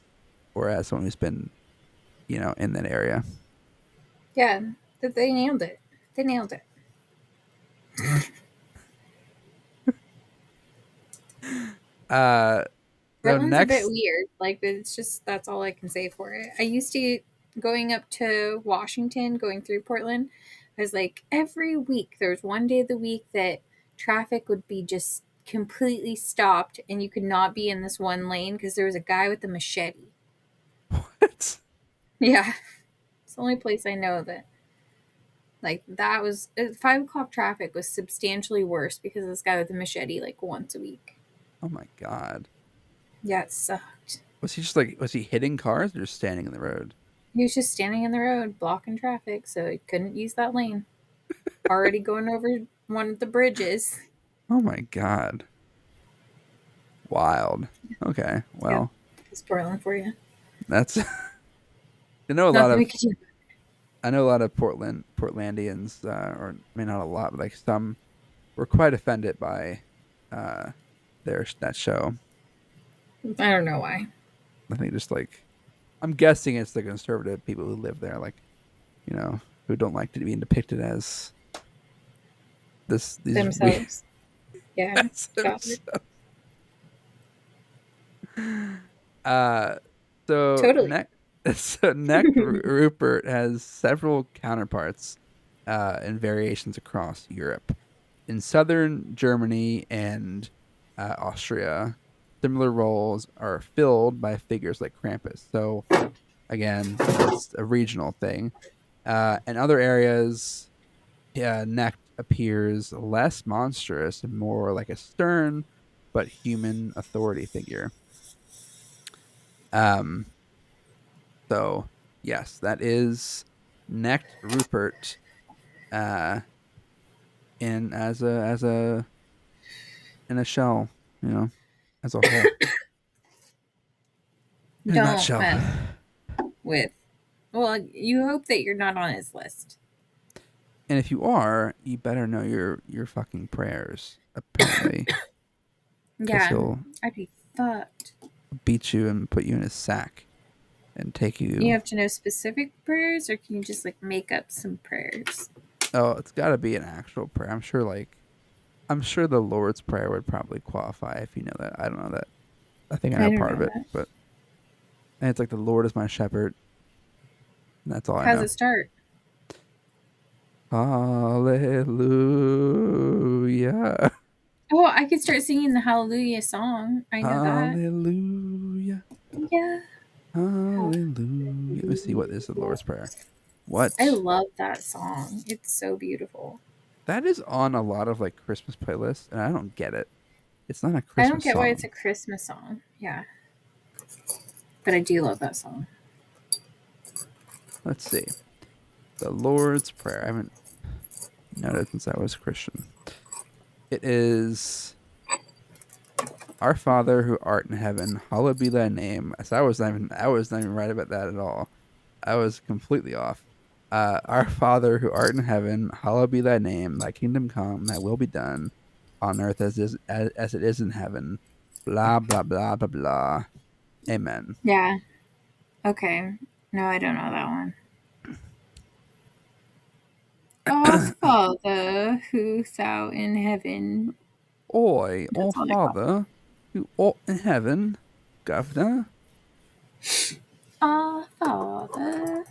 or as someone who's been, in that area. Yeah. They nailed it. They nailed it. Uh, so Portland's a bit next, weird. Like, it's just, that's all I can say for it. I used to, going up to Washington, going through Portland, I was like, every week, there was one day of the week that traffic would be just completely stopped and you could not be in this one lane because there was a guy with a machete. what? Yeah. It's the only place I know that, like, that was, 5 o'clock traffic was substantially worse because of this guy with a machete, like, once a week. Oh my god. Yeah, it sucked. Was he hitting cars or just standing in the road? He was just standing in the road blocking traffic, so he couldn't use that lane. Already going over one of the bridges. Oh my god. Wild. Okay, Yeah, well, it's Portland for you. that's. I know a lot Nothing of we could do. Portlandians, or I mean not a lot, but like some were quite offended by that show. I don't know why. I think just like I'm guessing it's the conservative people who live there, like who don't like to be depicted as these Themselves. Yeah. That's Got it. Uh, so Totally. Neck Rupert has several counterparts and variations across Europe. In southern Germany and Austria, similar roles are filled by figures like Krampus. So, again, it's a regional thing. In other areas, Neck appears less monstrous and more like a stern but human authority figure. So yes, that is Necked Rupert, in in a shell, as a whole. In a Don't nutshell. with. Well, you hope that you're not on his list. And if you are, you better know your fucking prayers. Apparently, 'cause Yeah, he'll I'd be fucked. beat you and put you in his sack and take you. You have to know specific prayers, or can you just like make up some prayers? Oh, it's got to be an actual prayer. I'm sure the Lord's Prayer would probably qualify if you know that. I don't know that. I think I I know don't part know of it, that. but and it's like the Lord is my shepherd. And that's all I How's know. it start? Hallelujah. Oh, I could start singing the Hallelujah song. I know that. Hallelujah. Yeah. Hallelujah. Let me see what is the Lord's Prayer. What? I love that song. It's so beautiful. That is on a lot of like Christmas playlists, and I don't get it. It's not a I don't Christmas get why it's song. a Christmas song. Yeah. But I do love that song. Let's see. The Lord's Prayer. I haven't noted since I was Christian. It is Our Father who art in heaven, hallowed be thy name. So I was not even right about that at all. I was completely off. Our Father who art in heaven, hallowed be thy name. Thy kingdom come. Thy will be done, on earth as it is in heaven. Blah blah blah blah blah. Amen. Yeah. Okay. No, I don't know that one. Our Father, who thou in heaven. Oi, O That's all I got. Father, who art in heaven, Governor. Our Father,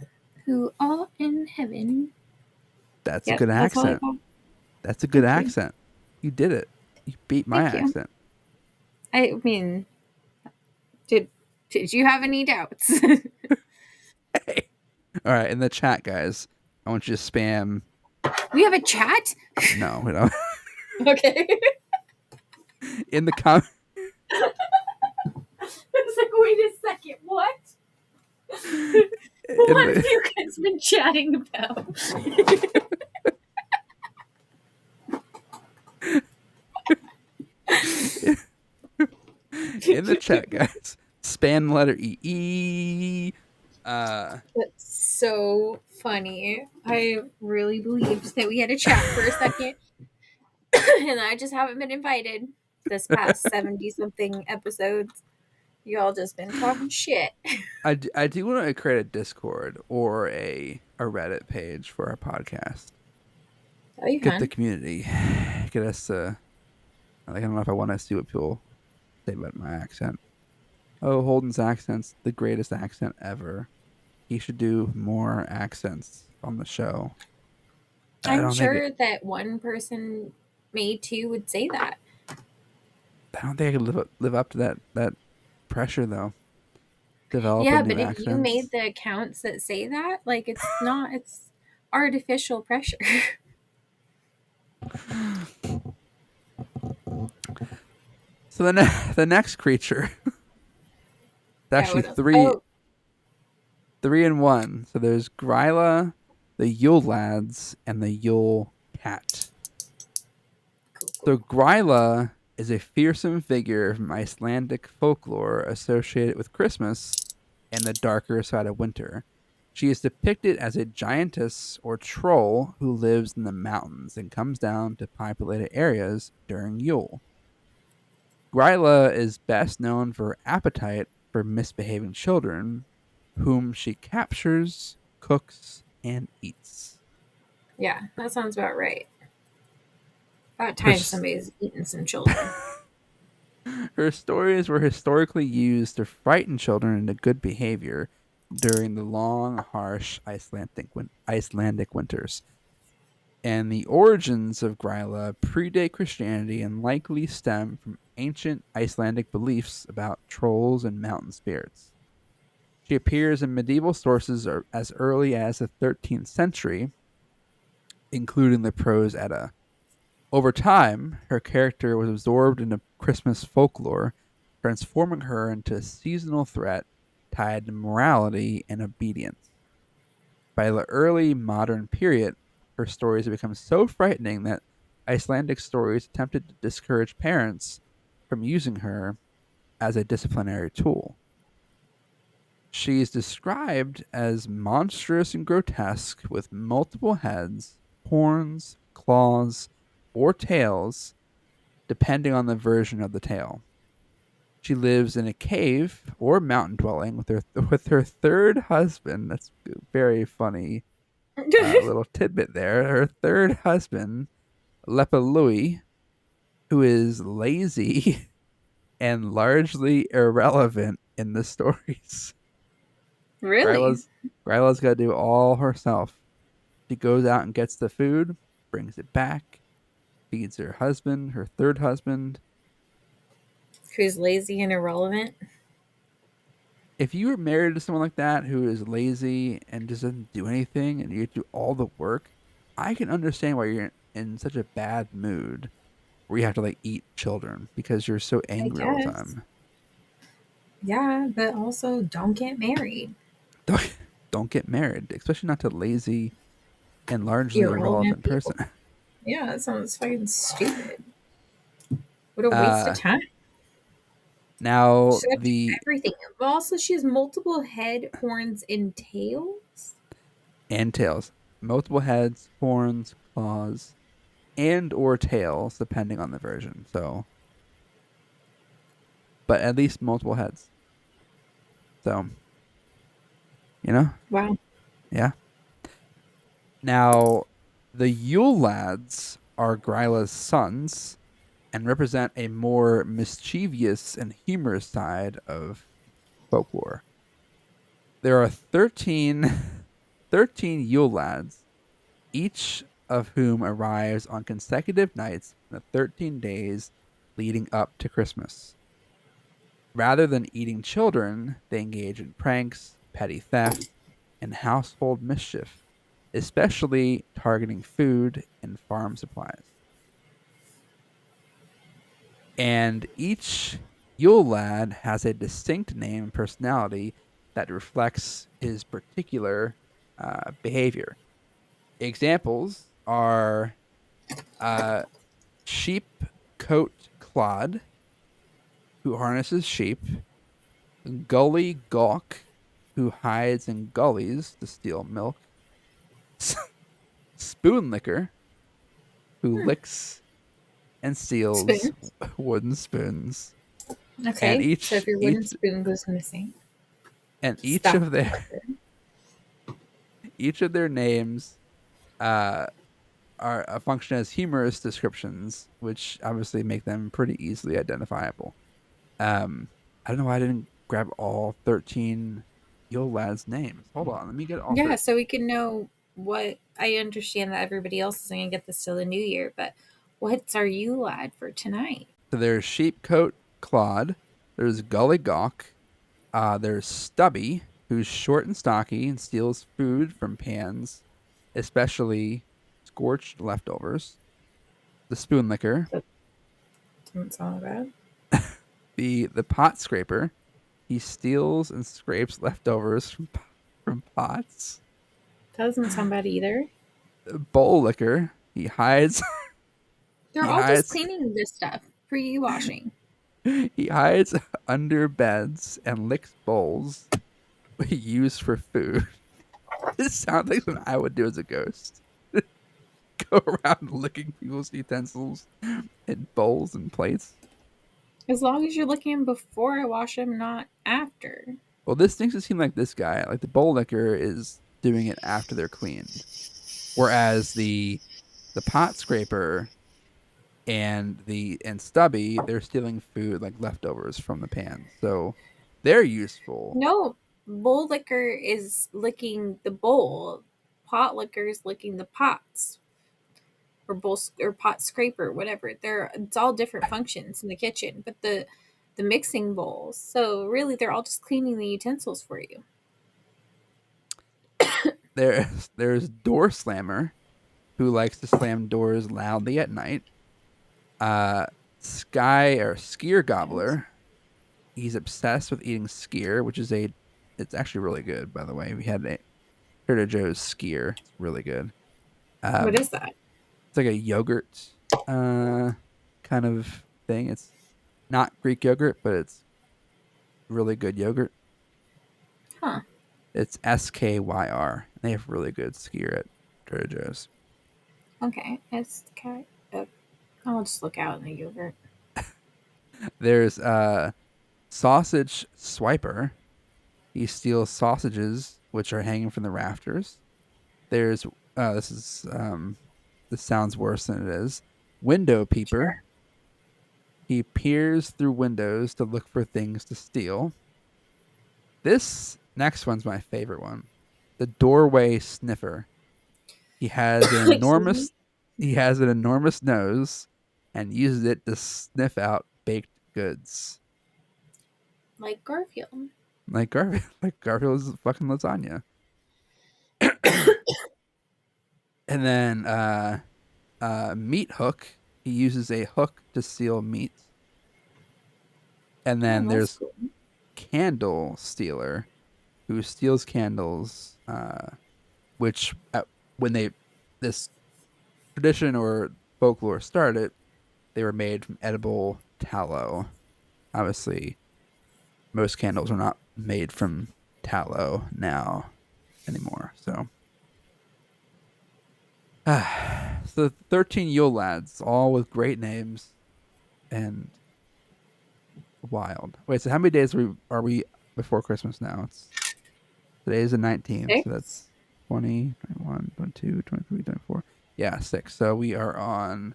who art in heaven. That's a Yep, good that's all I accent. got. That's a good Thank you. accent. You did it. You beat my Thank you. accent. I mean, did did you have any doubts? Hey. All right, in the chat, guys, I want you to spam. We have a chat? No, we don't. Okay. In the com. I was like, wait a second, what? In What have the you guys been chatting about? in the chat, guys, spam the letter E. Uh, That's so funny. I really believed that we had a chat for a second, and I just haven't been invited this past 70 something episodes. You all just been talking shit. I do want to create a Discord or a Reddit page for our podcast. That'd be Get the fun. community. Get us to. Like, I don't know if I want to see what people say about my accent. Oh, Holden's accent's the greatest accent ever. He should do more accents on the show. I I'm don't think sure that one person, me too, would say that. I don't think I could live up to that pressure though. Yeah, Developing new but if you accents. made the accounts that say that, like it's not, it's artificial pressure. So the next creature, it's Yeah, actually what else? three in one. So there's Gryla, the Yule lads, and the Yule cat. Cool, So cool. Gryla is a fearsome figure from Icelandic folklore associated with Christmas and the darker side of winter. She is depicted as a giantess or troll who lives in the mountains and comes down to populated areas during Yule. Gryla is best known for her appetite for misbehaving children, whom she captures, cooks, and eats. Yeah, that sounds about right. About Her, time somebody's eating some children. her stories were historically used to frighten children into good behavior during the long, harsh Icelandic winters. And the origins of Gryla predate Christianity and likely stem from ancient Icelandic beliefs about trolls and mountain spirits. She appears in medieval sources as early as the 13th century, including the Prose Edda. Over time, her character was absorbed into Christmas folklore, transforming her into a seasonal threat tied to morality and obedience. By the early modern period, her stories had become so frightening that Icelandic stories attempted to discourage parents from using her as a disciplinary tool. She is described as monstrous and grotesque with multiple heads, horns, claws, or tails, depending on the version of the tale. She lives in a cave or mountain dwelling with her third husband. That's a very funny little tidbit there. Her third husband, Lepalui, who is lazy and largely irrelevant in the stories. Really? Gryla's Gryla's got to do all herself. She goes out and gets the food, brings it back, feeds her husband, her third husband. Who's lazy and irrelevant? If you were married to someone like that who is lazy and just doesn't do anything and you do all the work, I can understand why you're in such a bad mood where you have to like eat children because you're so I angry all the guess. time. Yeah, but also don't get married. Don't get married, especially not to lazy and largely Irrelevant irrelevant people. person. Yeah, that sounds fucking stupid. What a waste of Uh, time. now She got to do the everything. But also, she has multiple head, horns, and tails. and tails, multiple heads, horns, claws, and or tails, depending on the version. So, but at least multiple heads. So, you know, Wow. yeah. Now, the Yule lads are Gryla's sons and represent a more mischievous and humorous side of folklore. There are 13 Yule lads, each of whom arrives on consecutive nights in the 13 days leading up to Christmas. Rather than eating children, they engage in pranks, petty theft, and household mischief, especially targeting food and farm supplies. And each Yule lad has a distinct name and personality that reflects his particular behavior. Examples are uh, Sheep Coat Clod, who harnesses sheep, Gully Gawk, who hides in gullies to steal milk, Spoon Licker, who Hmm. licks and steals Spoons. wooden spoons, and Okay. So if each your wooden each spoon goes missing, and stop. each of their names uh, are a function as humorous descriptions, which obviously make them pretty easily identifiable. I don't know why I didn't grab all 13 Yule lads' names. Hold on, let me get all Yeah, 13. so we can know what I understand that everybody else is going to get this till the new year, but what's our you lad for tonight? So there's Sheepcoat Claude, there's Gully Gawk, there's Stubby, who's short and stocky and steals food from pans, especially scorched leftovers. The Spoon Licker, That doesn't sound bad. the Pot Scraper, he steals and scrapes leftovers from pots. That doesn't sound bad either. The Bowl Licker, he hides They're he all just hides cleaning this stuff for you washing. he hides under beds and licks bowls used for food. This sounds like something I would do as a ghost. Go around licking people's utensils and bowls and plates. As long as you're looking before I wash them, not after. Well, this makes it seem like this guy, like the bowl licker, is doing it after they're cleaned, whereas the pot scraper and Stubby, they're stealing food like leftovers from the pan, so they're useful. No, bowl liquor is licking the bowl. Pot liquor is licking the pots or bowl or pot scraper, whatever. It's all different functions in the kitchen, but the mixing bowls. So really, they're all just cleaning the utensils for you. There's door slammer, who likes to slam doors loudly at night. Uh, Sky or Skier Yes. Gobbler, he's obsessed with eating skier, which is it's actually really good, by the way. We had a Trader Joe's skier. It's really good. What Um, is that? it's like a yogurt uh kind of thing. It's not Greek yogurt, but it's really good yogurt. Huh. It's SKYR. They have really good skier at Trader Joe's. Okay. It's okay. I'll just look out in the yogurt. There's sausage swiper. He steals sausages which are hanging from the rafters. There's this sounds worse than it is. Window peeper. Sure. He peers through windows to look for things to steal. This next one's my favorite one. The doorway sniffer. He has an Excuse me. enormous he has an enormous nose and uses it to sniff out baked goods. Like Garfield. Like Garfield, like Garfield's fucking lasagna. And then meat hook. He uses a hook to seal meat. And Oh, then that's there's cool. candle stealer, who steals candles, which when they this tradition or folklore started, they were made from edible tallow. Obviously, most candles are not made from tallow now anymore. So, so 13 Yule lads, all with great names and wild. Wait, so how many days are we before Christmas now? Today is the 19th, so 6? that's 20, 21, 22, 23, 24. Yeah, 6. So we are on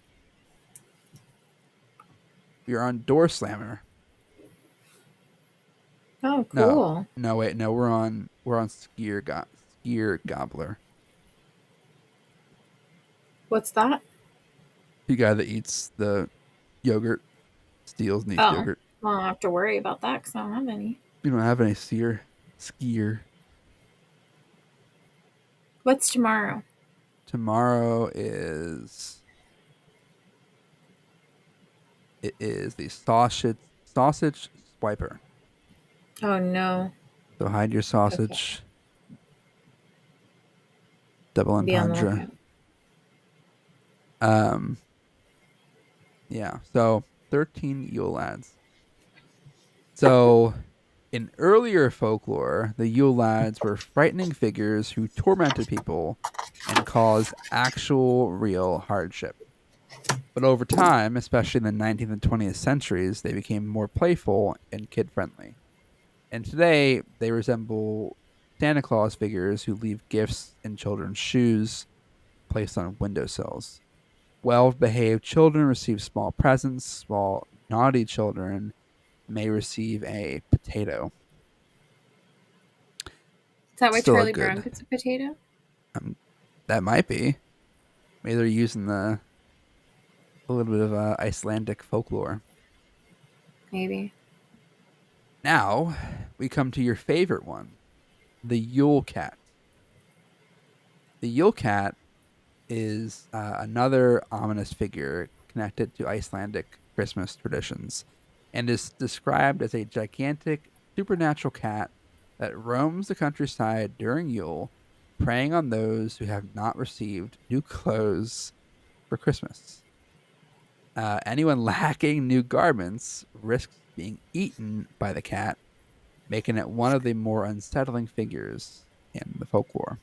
Door Slammer. Oh, No. cool. No, wait, no, we're on Skier Gobbler. What's that? The guy that eats the yogurt, steals and eats Oh, yogurt. well, I don't have to worry about that because I don't have any. You don't have any skier. What's tomorrow? Tomorrow is the sausage swiper. Oh, no. So hide your sausage. Double Be on the entendre. lookout. Yeah. So 13 Yule lads. So in earlier folklore, the Yule lads were frightening figures who tormented people and caused actual real hardship. But over time, especially in the 19th and 20th centuries, they became more playful and kid-friendly. And today, they resemble Santa Claus figures who leave gifts in children's shoes placed on windowsills. Well-behaved children receive small presents, while naughty children may receive a potato. Is that why Still a Charlie Brown good. gets a potato? That might be. Maybe they're using a little bit of Icelandic folklore. Maybe. Now, we come to your favorite one, the Yule Cat. The Yule Cat is another ominous figure connected to Icelandic Christmas traditions and is described as a gigantic supernatural cat that roams the countryside during Yule, preying on those who have not received new clothes for Christmas. Anyone lacking new garments risks being eaten by the cat, making it one of the more unsettling figures in the folklore.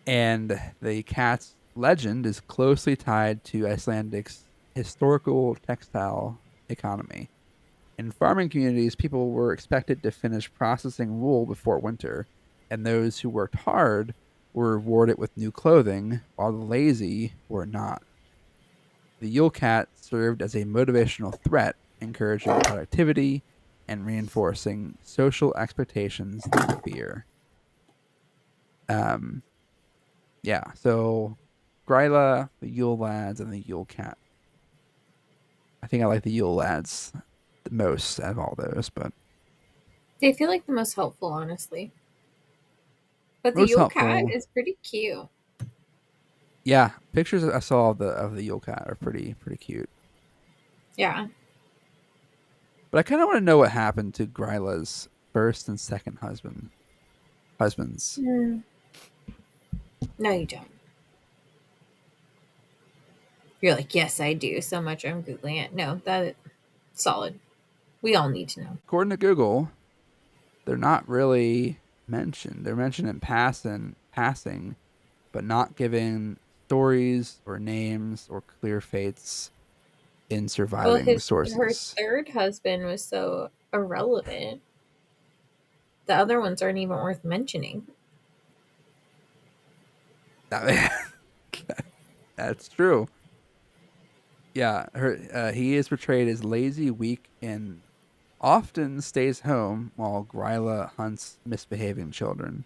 And the cat's legend is closely tied to Icelandic's historical textile economy. In farming communities, people were expected to finish processing wool before winter, and those who worked hard were rewarded with new clothing, while the lazy were not. The Yule Cat served as a motivational threat, encouraging productivity and reinforcing social expectations and fear. Um, yeah, so Gryla, the Yule Lads, and the Yule Cat. I think I like the Yule Lads the most out of all those, but They feel like the most helpful, honestly. But the most Yule Cat helpful. is pretty cute. Yeah, pictures I saw of the Yule Cat are pretty cute. Yeah. But I kind of want to know what happened to Gryla's first and second husbands. Mm. No, you don't. You're like, yes, I do. So much I'm Googling it. No, that's solid. We all need to know. According to Google, they're not really mentioned. They're mentioned in passing, but not given stories or names or clear fates in Well, surviving her sources. third husband was so irrelevant. The other ones aren't even worth mentioning. That's true. Yeah, he is portrayed as lazy, weak, and often stays home while Gryla hunts misbehaving children.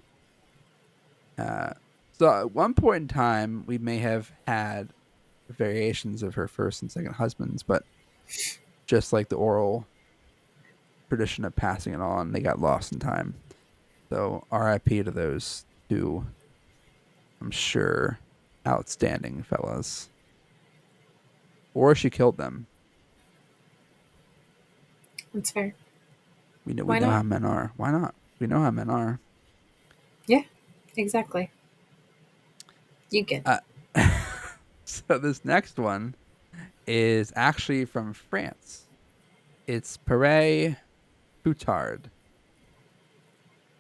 Uh, so at one point in time, we may have had variations of her first and second husbands, but just like the oral tradition of passing it on, they got lost in time. So R.I.P. to those two, I'm sure, outstanding fellas. Or she killed them. That's fair. We know Why not? how men are. Why not? We know how men are. Yeah, exactly. You get it. So this next one is actually from France. It's Pere Poutard.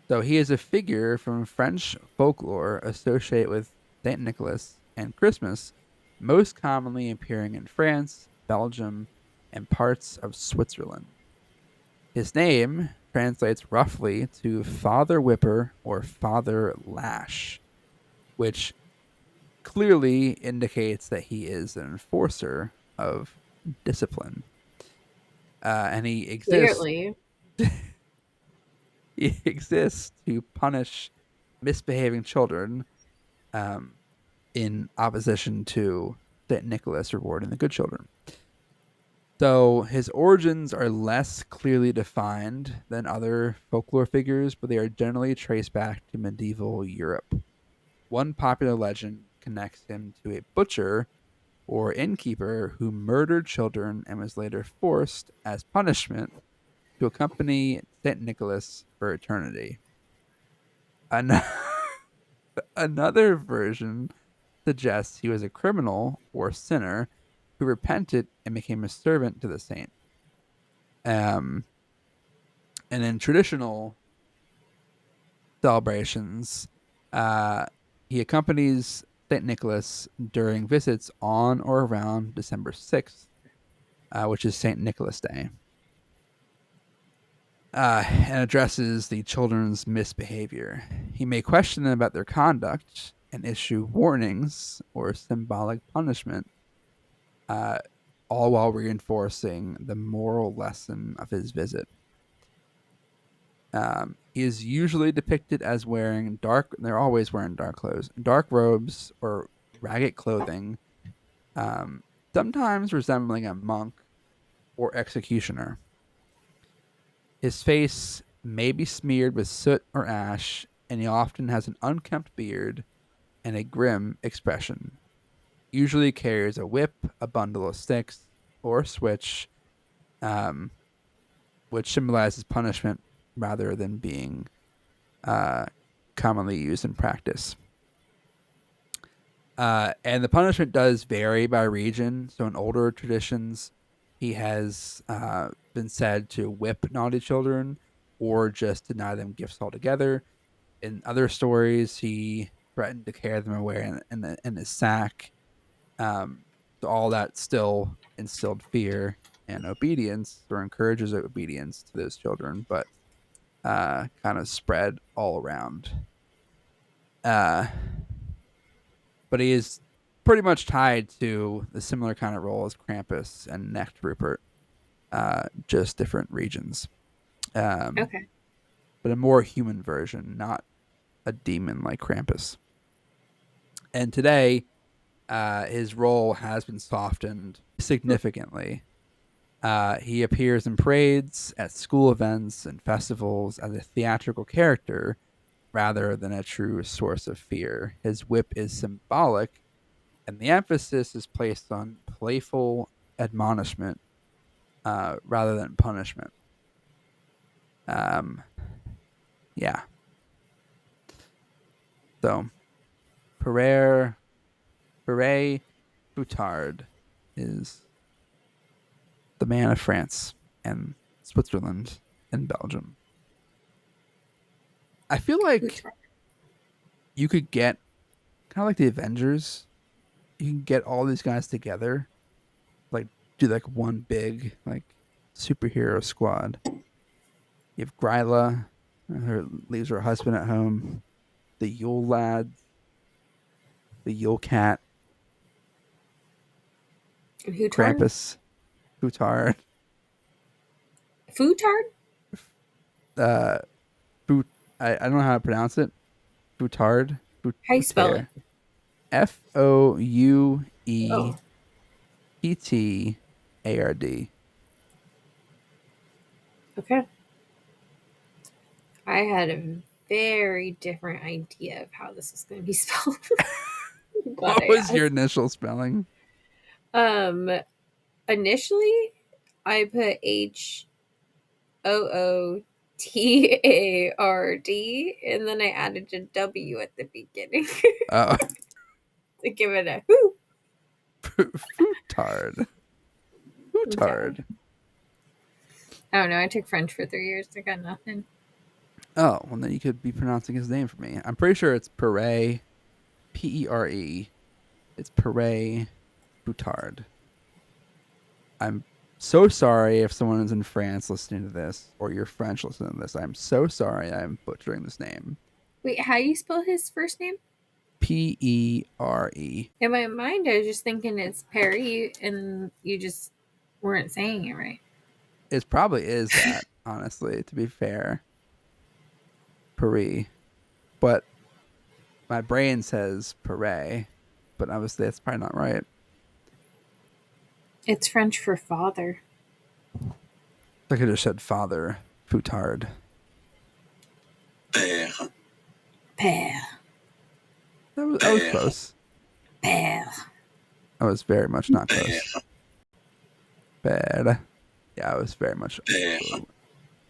So he is a figure from French folklore associated with Saint Nicholas and Christmas, most commonly appearing in France, Belgium, and parts of Switzerland. His name translates roughly to Father Whipper or Father Lash, which clearly indicates that he is an enforcer of discipline. And Clearly. he exists to punish misbehaving children, um, in opposition to Saint Nicholas rewarding the good children. So his origins are less clearly defined than other folklore figures, but they are generally traced back to medieval Europe. One popular legend connects him to a butcher or innkeeper who murdered children and was later forced, as punishment, to accompany St. Nicholas for eternity. An- Another version suggests he was a criminal or sinner who repented and became a servant to the saint. Um, and in traditional celebrations, uh, he accompanies St. Nicholas during visits on or around December 6th, which is St. Nicholas Day, and addresses the children's misbehavior. He may question them about their conduct and issue warnings or symbolic punishment, uh, all while reinforcing the moral lesson of his visit. He is usually depicted as wearing they're always wearing dark clothes, dark robes or ragged clothing, um, sometimes resembling a monk or executioner. His face may be smeared with soot or ash, and he often has an unkempt beard and a grim expression. Usually carries a whip, a bundle of sticks, or a switch, um, which symbolizes punishment rather than being uh, commonly used in practice. And the punishment does vary by region. So in older traditions, he has been said to whip naughty children or just deny them gifts altogether. In other stories, he threatened to carry them away in his sack. So all that still instilled fear and obedience, or encourages obedience to those children, but kind of spread all around. Uh, but he is pretty much tied to the similar kind of role as Krampus and Knecht Rupert, just different regions. Um, Okay. but a more human version, not a demon like Krampus. And today, his role has been softened significantly. He appears in parades, at school events, and festivals as a theatrical character rather than a true source of fear. His whip is symbolic, and the emphasis is placed on playful admonishment rather than punishment. Um, yeah. So, Pere Boutard is the man of France and Switzerland and Belgium. I feel like you could get kind of like the Avengers. You can get all these guys together, like do like one big like superhero squad. You have Gryla, who leaves her husband at home. The Yule lads, the Yule cat. Who Krampus, Futard, Futard? uh, Fut. I don't know how to pronounce it. Futard, How you spell it? Fouettard. Oh, okay. I had a very different idea of how this was going to be spelled. Glad What I was your asked. initial spelling? Um, initially, I put Hootard, and then I added a W at the beginning Oh, to give it a whoo. Futard. Okay. Futard. I don't know. I took French for 3 years. I got nothing. Oh, well, then you could be pronouncing his name for me. I'm pretty sure it's Pere, Pere. It's Pere Futard. I'm so sorry if someone is in France listening to this, or you're French listening to this. I'm so sorry I'm butchering this name. Wait, how do you spell his first name? Pere. In my mind, I was just thinking it's Perry, and you just weren't saying it right. It probably is that, honestly, to be fair. Pere. But my brain says Pere, but obviously that's probably not right. It's French for father. I could have said father, Futard. Père. Père. That was close. Père. I was very much not close. Bad. Yeah, I was very much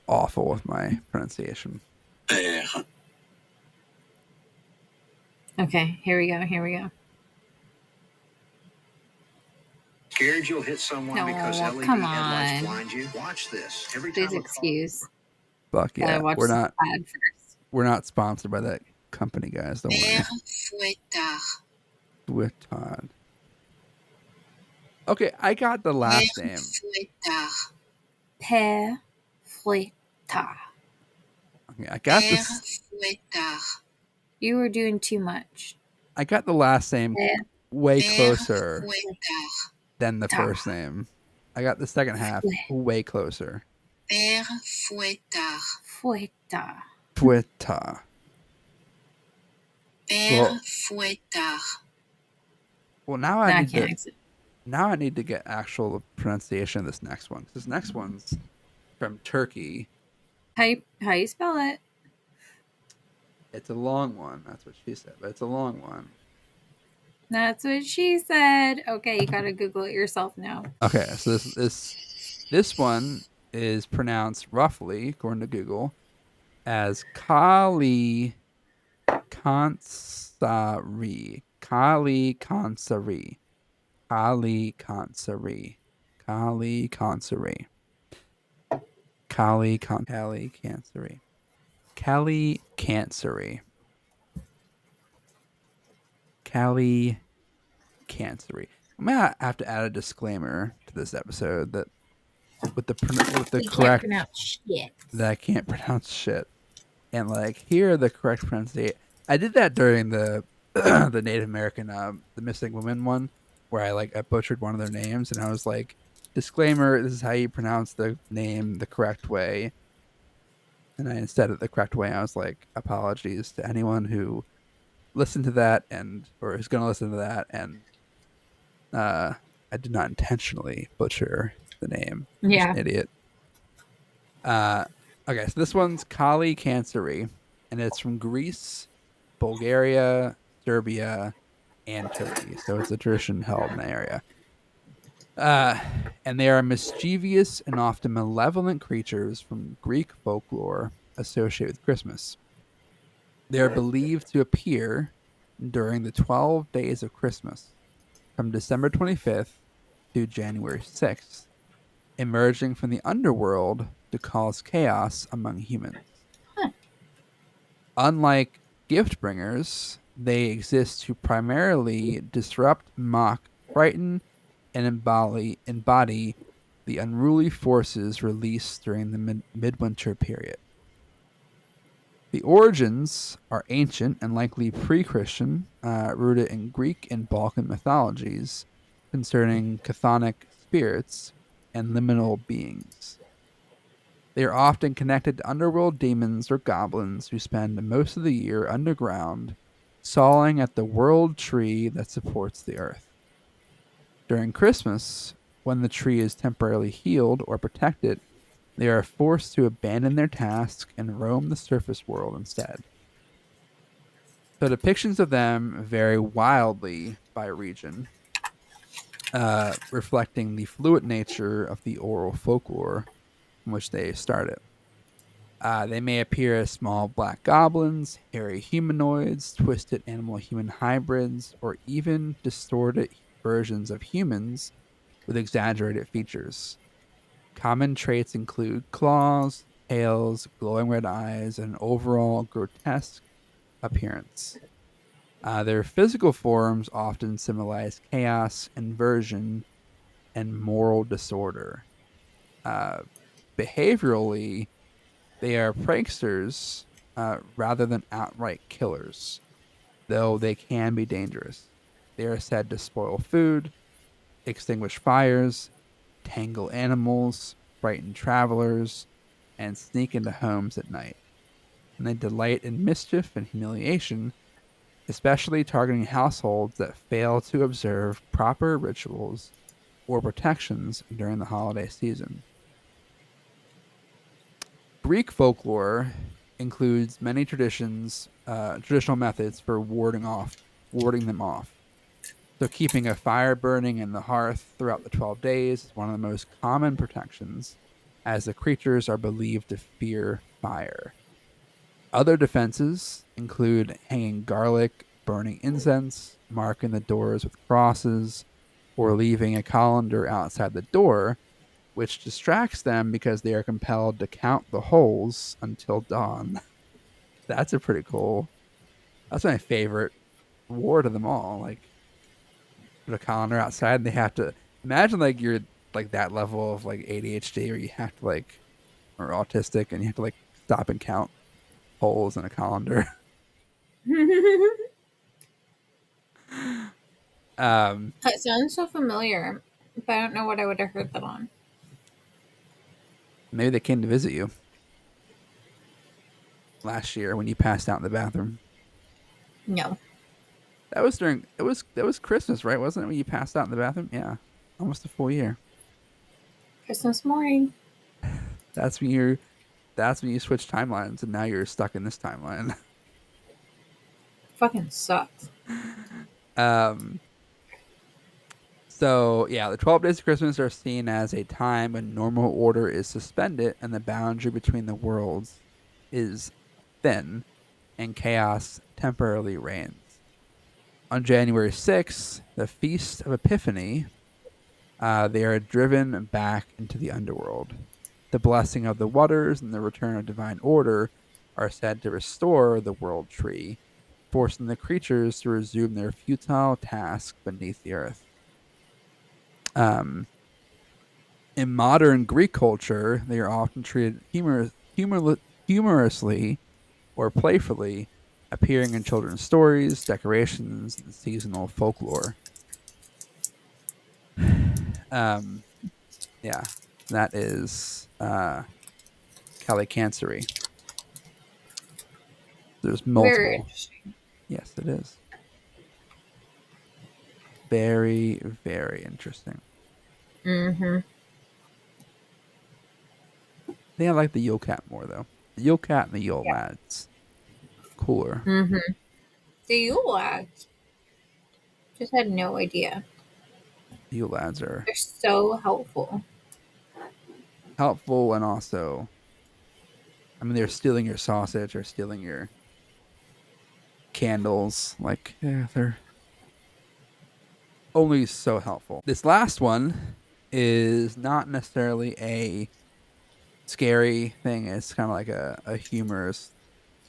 awful with my pronunciation. Père. Okay, here we go. Scared you'll hit someone No, because LED come headlights on. blind you? Watch this. Every Please time a car- excuse. Fuck that I yeah, watched we're the not ad first. we're not sponsored by that company, guys. Don't worry. Futard. Okay, I got the last name. Père Fouettard. Okay, I got this. You were doing too much. I got the last name Père way closer than the Fouettard. first name. I got the second half way closer. Fouettard. Futard. Well, now I No, I need can't to. exit. Now I need to get actual pronunciation of this next one. This next one's from Turkey. How you spell it? It's a long one. That's what she said, but it's a long one. That's what she said. Okay, you gotta Google it yourself now. Okay, so this one is pronounced roughly, according to Google, as Kali Kansari. Kali Kansari. Kali Kansari. Kali Kansari. Kali Kansari. Kali Cancery. Kali Cancery. I'm gonna have to add a disclaimer to this episode that with the You correct can't pronounce shit. that I can't pronounce shit, and like here are the correct pronunciation. I did that during the the Native American the missing woman one, where I butchered one of their names, and I was like, disclaimer: this is how you pronounce the name the correct way. And I instead of the correct way, I was like, apologies to anyone who listened to that or is going to listen to that, and I did not intentionally butcher the name. I'm just Yeah. an idiot. Okay, so this one's Kali Kanseri, and it's from Greece, Bulgaria, Serbia, and Turkey. So it's a tradition held in the area. And they are mischievous and often malevolent creatures from Greek folklore associated with Christmas. They are believed to appear during the 12 days of Christmas, from December 25th to January 6th, emerging from the underworld to cause chaos among humans. Huh. Unlike gift bringers, they exist to primarily disrupt, mock, frighten, and embody the unruly forces released during the midwinter period. The origins are ancient and likely pre-Christian, rooted in Greek and Balkan mythologies, concerning chthonic spirits and liminal beings. They are often connected to underworld demons or goblins who spend most of the year underground, sawing at the world tree that supports the earth. During Christmas, when the tree is temporarily healed or protected, they are forced to abandon their task and roam the surface world instead. So depictions of them vary wildly by region, reflecting the fluid nature of the oral folklore from which they started. They may appear as small black goblins, hairy humanoids, twisted animal human hybrids, or even distorted versions of humans with exaggerated features. Common traits include claws, tails, glowing red eyes, and an overall grotesque appearance. Their physical forms often symbolize chaos, inversion, and moral disorder. Uh, Behaviorally, they are pranksters rather than outright killers, though they can be dangerous. They are said to spoil food, extinguish fires, tangle animals, frighten travelers, and sneak into homes at night. And they delight in mischief and humiliation, especially targeting households that fail to observe proper rituals or protections during the holiday season. Greek folklore includes many traditional methods for warding them off. So, keeping a fire burning in the hearth throughout the 12 days is one of the most common protections, as the creatures are believed to fear fire. Other defenses include hanging garlic, burning incense, marking the doors with crosses, or leaving a colander outside the door, which distracts them because they are compelled to count the holes until dawn. That's a pretty cool. That's my favorite ward of them all. Like, put a colander outside, and they have to imagine like you're like that level of like ADHD, or you have to like, or autistic, and you have to like stop and count holes in a colander. It sounds so familiar, but I don't know what I would have heard that on. Maybe they came to visit you last year when you passed out in the bathroom. No. That was during that was Christmas, right? Wasn't it when you passed out in the bathroom? Yeah, almost a full year. Christmas morning. That's when you switch timelines, and now you're stuck in this timeline. Fucking sucks. Um. So yeah, the 12 days of Christmas are seen as a time when normal order is suspended and the boundary between the worlds is thin, and chaos temporarily reigns. On January 6th, the Feast of Epiphany, they are driven back into the underworld. The blessing of the waters and the return of divine order are said to restore the world tree, forcing the creatures to resume their futile task beneath the earth. Um, in modern Greek culture, they are often treated humorously or playfully, appearing in children's stories, decorations, and seasonal folklore. Um, yeah, that is Calicancery. There's multiple. Very interesting. Yes, it is. Very, very interesting. Mm-hmm. I think I like the Yule Cat more though. The Yule Cat and the Yule Lads. Cooler. Mm-hmm. The Yule lads. Just had no idea. The Yule Lads are They're so helpful. helpful, and also, I mean, they're stealing your sausage or stealing your candles. Like, yeah, they're only so helpful. This last one is not necessarily a scary thing. It's kind of like a humorous,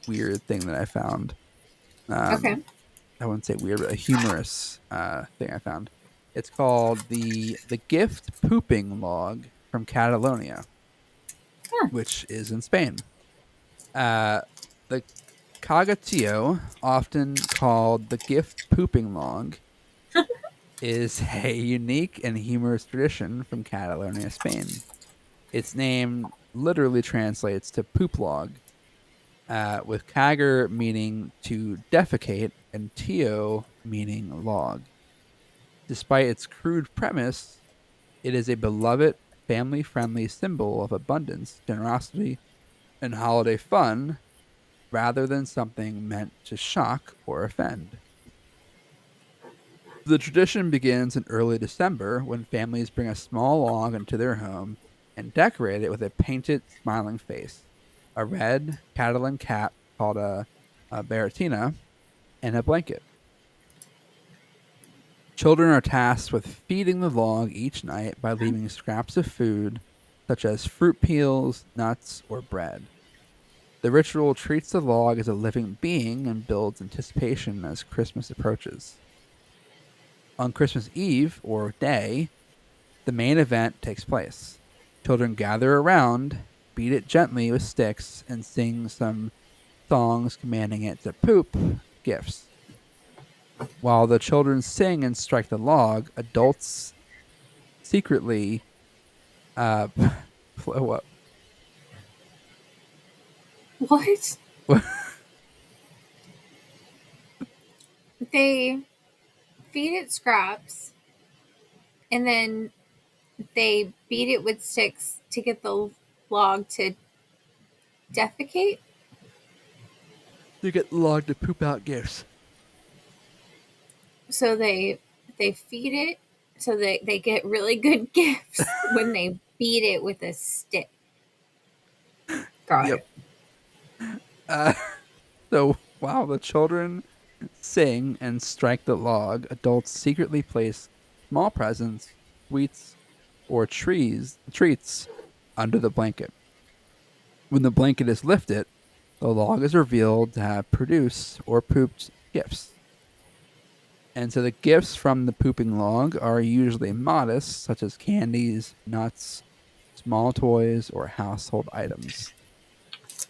weird thing that I found. Okay. I wouldn't say weird, but a humorous thing I found. It's called the gift pooping log from Catalonia, which is in Spain. The cagatillo, often called the gift pooping log, is a unique and humorous tradition from Catalonia, Spain. Its name literally translates to poop log, with cagar meaning to defecate and tio meaning log. Despite its crude premise, it is a beloved, family friendly symbol of abundance, generosity, and holiday fun rather than something meant to shock or offend. The tradition begins in early December when families bring a small log into their home and decorate it with a painted, smiling face, a red Catalan cap called a baratina, and a blanket. Children are tasked with feeding the log each night by leaving scraps of food, such as fruit peels, nuts, or bread. The ritual treats the log as a living being and builds anticipation as Christmas approaches. On Christmas Eve, or day, the main event takes place. Children gather around, beat it gently with sticks, and sing some songs commanding it to poop gifts. While the children sing and strike the log, adults secretly uh what What? They feed it scraps and then they beat it with sticks to get the log to defecate. to get the log to poop out gifts. So they feed it so they get really good gifts when they beat it with a stick. Got Yep. it. Uh, so while the children sing and strike the log, adults secretly place small presents, sweets, or treats under the blanket. When the blanket is lifted, the log is revealed to have produced or pooped gifts. And so the gifts from the pooping log are usually modest, such as candies, nuts, small toys, or household items.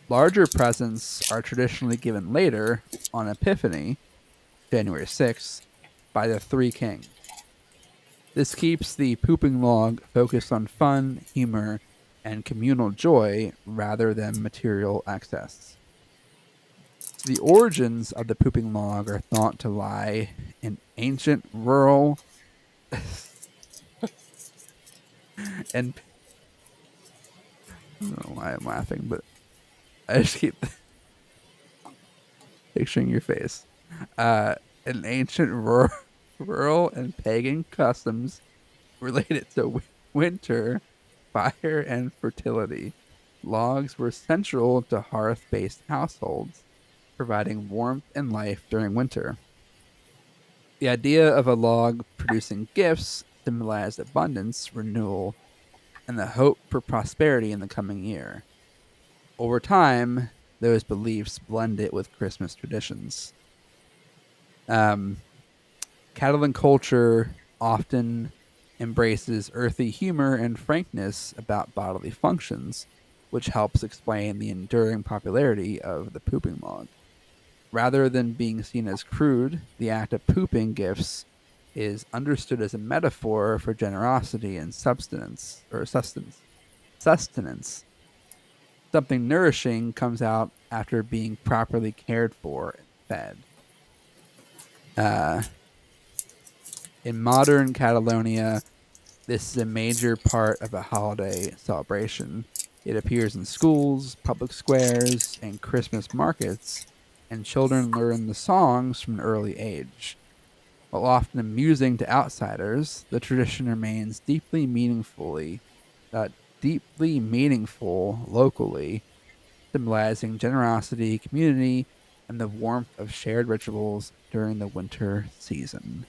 Larger presents are traditionally given later on Epiphany, January 6th, by the Three Kings. This keeps the pooping log focused on fun, humor, and communal joy rather than material excess. The origins of the pooping log are thought to lie in ancient rural and I don't know why I'm laughing, but I just keep picturing your face. In ancient rural and pagan customs related to winter, fire, and fertility. Logs were central to hearth based households, providing warmth and life during winter. The idea of a log producing gifts symbolized abundance, renewal, and the hope for prosperity in the coming year. Over time, those beliefs blended with Christmas traditions. Um, Catalan culture often embraces earthy humor and frankness about bodily functions, which helps explain the enduring popularity of the pooping log. Rather than being seen as crude, the act of pooping gifts is understood as a metaphor for generosity and substance or sustenance. Sustenance. Something nourishing comes out after being properly cared for and fed. Uh, in modern Catalonia, this is a major part of a holiday celebration. It appears in schools, public squares, and Christmas markets, and children learn the songs from an early age. While often amusing to outsiders, the tradition remains deeply meaningful locally, symbolizing generosity, community, and the warmth of shared rituals during the winter season.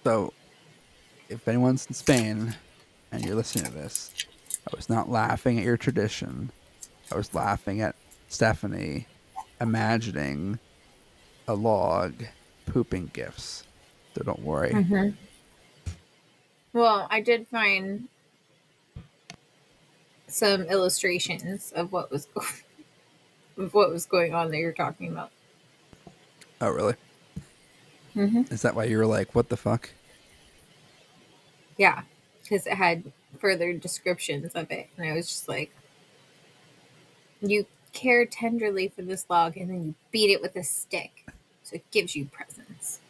So, if anyone's in Spain and you're listening to this, I was not laughing at your tradition. I was laughing at Stephanie imagining a log pooping gifts. So don't worry. Mm-hmm. Well, I did find some illustrations of what was going on that you're talking about. Oh, really? Mm-hmm. Is that why you were like, what the fuck? Yeah, because it had further descriptions of it, and I was just like, you care tenderly for this log, and then you beat it with a stick, so it gives you presents.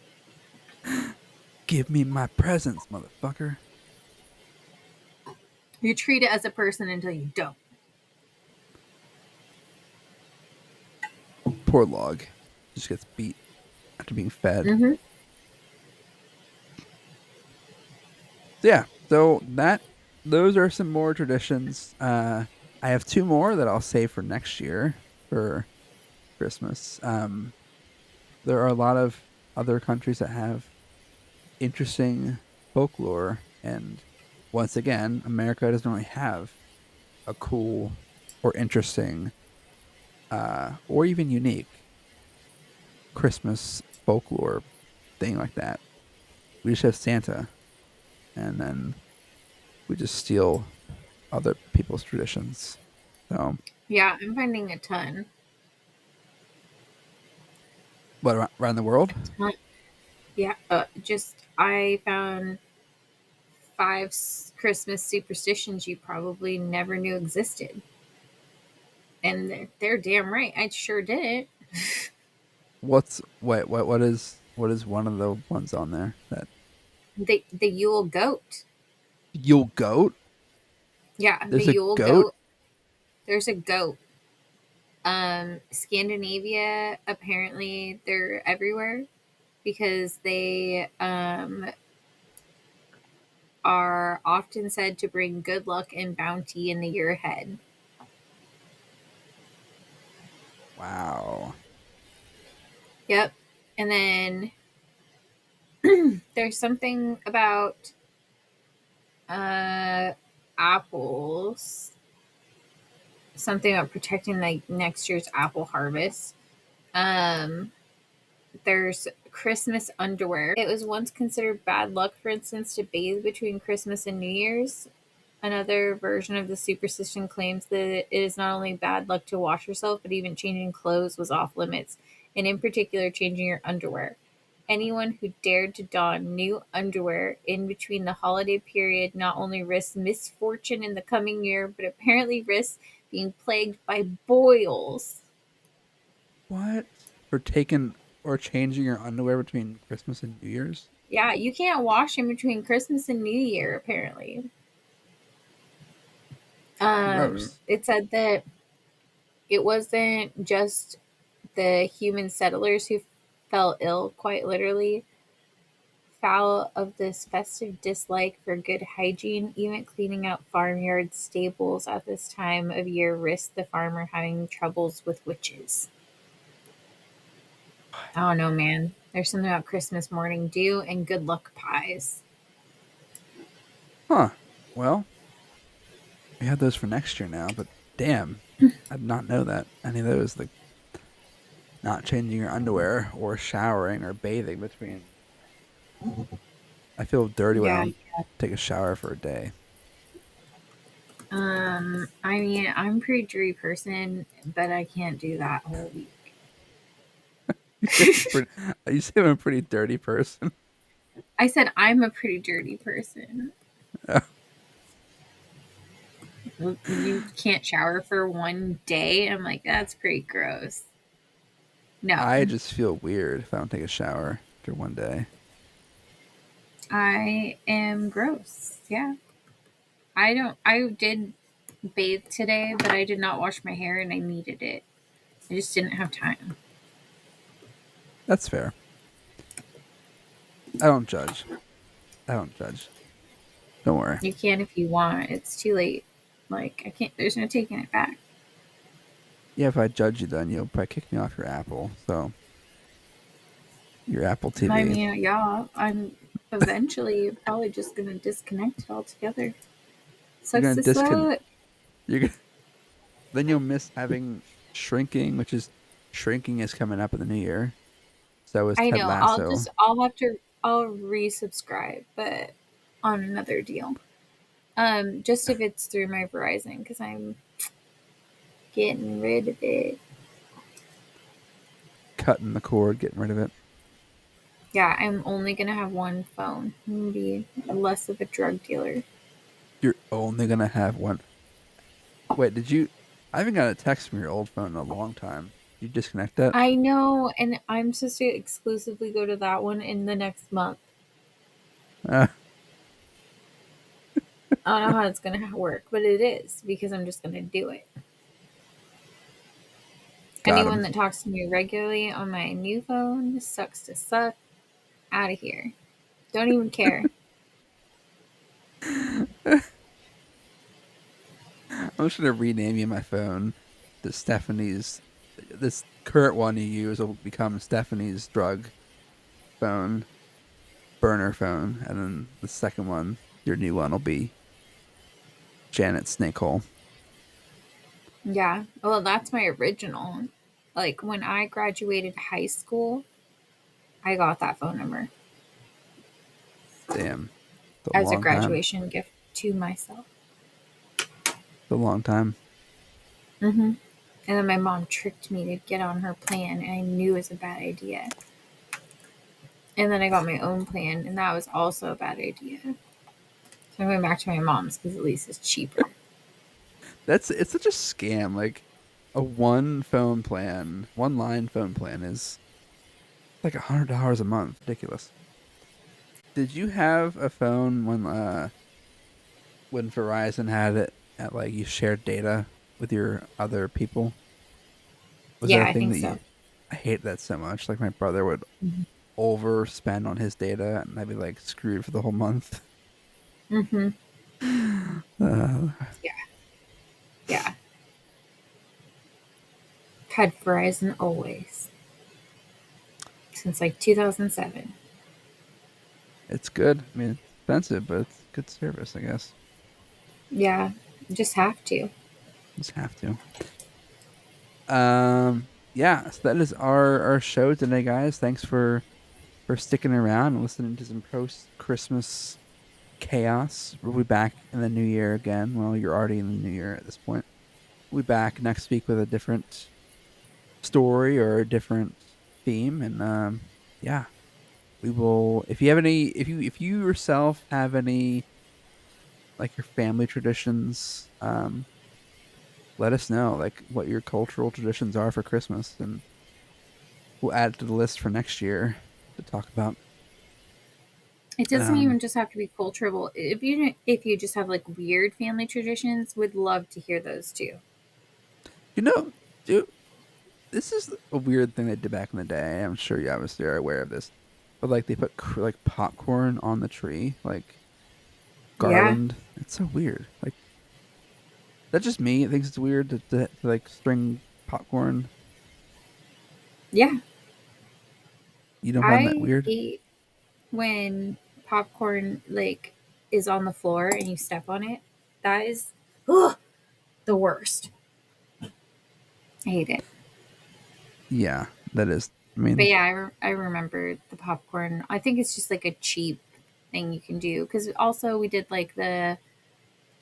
Give me my presents, motherfucker. You treat it as a person until you don't. Poor log. Just gets beat after being fed. Mm-hmm. So yeah, those are some more traditions. I have two more that I'll save for next year for Christmas. There are a lot of other countries that have interesting folklore, and once again, America doesn't really have a cool or interesting or even unique Christmas folklore thing like that. We just have Santa, and then we just steal other people's traditions. So, Yeah, I'm finding a ton. what around the world? Yeah, just I found five Christmas superstitions you probably never knew existed, and they're damn right. I sure did. What is one of the ones on there that The Yule goat. Yule goat? Yeah, the There's a Yule goat. goat. There's a goat. Scandinavia, apparently they're everywhere because they are often said to bring good luck and bounty in the year ahead. Wow. Yep. And then there's something about uh apples, something about protecting like next year's apple harvest. Um there's Christmas underwear. It was once considered bad luck, for instance, to bathe between Christmas and New Year's. Another version of the superstition claims that it is not only bad luck to wash yourself, but even changing clothes was off limits, and in particular, changing your underwear. Anyone who dared to don new underwear in between the holiday period not only risked misfortune in the coming year, but apparently risked being plagued by boils. What? For taking or changing your underwear between Christmas and New Year's? Yeah, you can't wash in between Christmas and New Year, apparently. Gross. It said that it wasn't just the human settlers who fell ill, quite literally. Foul of this festive dislike for good hygiene, even cleaning out farmyard stables at this time of year risked the farmer having troubles with witches. I don't know, man. There's something about Christmas morning dew and good luck pies. Huh. Well, we have those for next year now, but damn, I did not know that. Any of those, like not changing your underwear or showering or bathing between. I feel dirty when I Yeah. don't take a shower for a day. I mean, I'm a pretty dirty person, but I can't do that whole week. You say I'm a pretty dirty person. I said I'm a pretty dirty person. You can't shower for one day. I'm like, that's pretty gross. No, I just feel weird if I don't take a shower after one day. I am gross. Yeah. I did bathe today, but I did not wash my hair and I needed it. I just didn't have time. That's fair. I don't judge. I don't judge. Don't worry. You can if you want. It's too late. Like, I can't, there's no taking it back. Yeah, if I judge you, then you'll probably kick me off your Apple. So your Apple TV. I mean, yeah, I'm eventually probably just going to disconnect it altogether. You're Sucks gonna to suck. You're gonna. Then you'll miss having shrinking, which is shrinking is coming up in the new year. So is I Ted know. Lasso. I'll resubscribe, but on another deal. Just if it's through my Verizon, because I'm getting rid of it. cutting the cord, getting rid of it. Yeah, I'm only gonna have one phone. I'm gonna be less of a drug dealer. You're only gonna have one. Wait, did you? I haven't got a text from your old phone in a long time. You disconnect that? I know, and I'm supposed to exclusively go to that one in the next month. Uh, I don't know how it's gonna work, but it is because I'm just gonna do it. got Anyone him. that talks to me regularly on my new phone sucks to suck. Out of here. Don't even care. I'm just gonna rename you my phone to Stephanie's. This current one you use will become Stephanie's drug phone, burner phone, and then the second one, your new one, will be Janet's snakehole. Yeah. Well, that's my original. Like when I graduated high school, I got that phone number Damn, it's a as a long time. graduation gift to myself. It's a long time. Mm-hmm. And then my mom tricked me to get on her plan, and I knew it was a bad idea. And then I got my own plan, and that was also a bad idea. So I'm going back to my mom's because at least it's cheaper. It's such a scam. Like a one line phone plan is like $100 a month. Ridiculous. Did you have a phone when Verizon had it at like you shared data with your other people? Was Yeah, that a I thing think that so. I hate that so much. Like my brother would Mm-hmm. overspend on his data, and I'd be like screwed for the whole month. Mm-hmm. Uh, Yeah. Had Verizon always. Since like 2007. it's good. I mean, it's expensive, but it's good service, I guess. Yeah, you just have to. Just have to. Yeah, so that is our show today, guys. Thanks for sticking around and listening to some post Christmas chaos. We'll be back in the new year again. Well, you're already in the new year at this point. We'll be back next week with a different story or a different theme, and yeah, we will. If you have any, if you yourself have any like your family traditions, let us know like what your cultural traditions are for Christmas, and we'll add it to the list for next year to talk about. It doesn't Um, even just have to be cultural. If you just have like weird family traditions, would love to hear those too. you know, dude, this is a weird thing they did back in the day. I'm sure you obviously are aware of this, but like they put like popcorn on the tree, like Yeah. garland. It's so weird. Like that's just me. It thinks it's weird to like string popcorn. Yeah. You don't find that I weird? hate when popcorn like is on the floor and you step on it. That is ugh, the worst. I hate it. Yeah, that is. I But mean, yeah, I remember the popcorn. I think it's just like a cheap thing you can do because also we did like the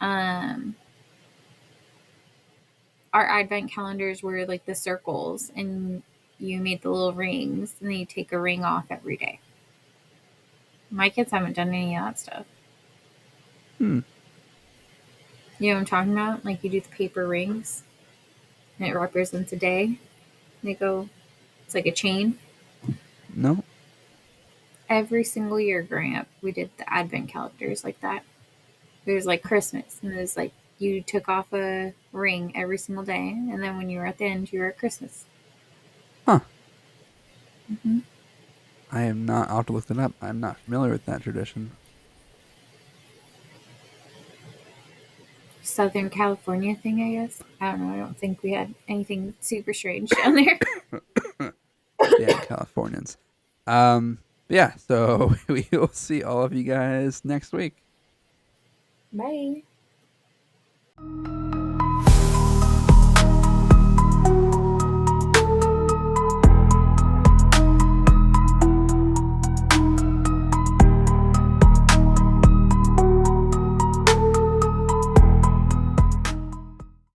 um our advent calendars were like the circles and you made the little rings and then you take a ring off every day. My kids haven't done any of that stuff. hmm, You know what I'm talking about? Like you do the paper rings and it represents a day. They go, it's like a chain. no. Every single year growing up, we did the advent calendars like that. It was like Christmas, and it was like you took off a ring every single day, and then when you were at the end, you were at Christmas. Huh. Hmm. I am not. I'll have to look that up. I'm not familiar with that tradition. Southern California thing, I guess. I don't know. I don't think we had anything super strange down there. Damn Californians. Yeah. So we will see all of you guys next week. Bye.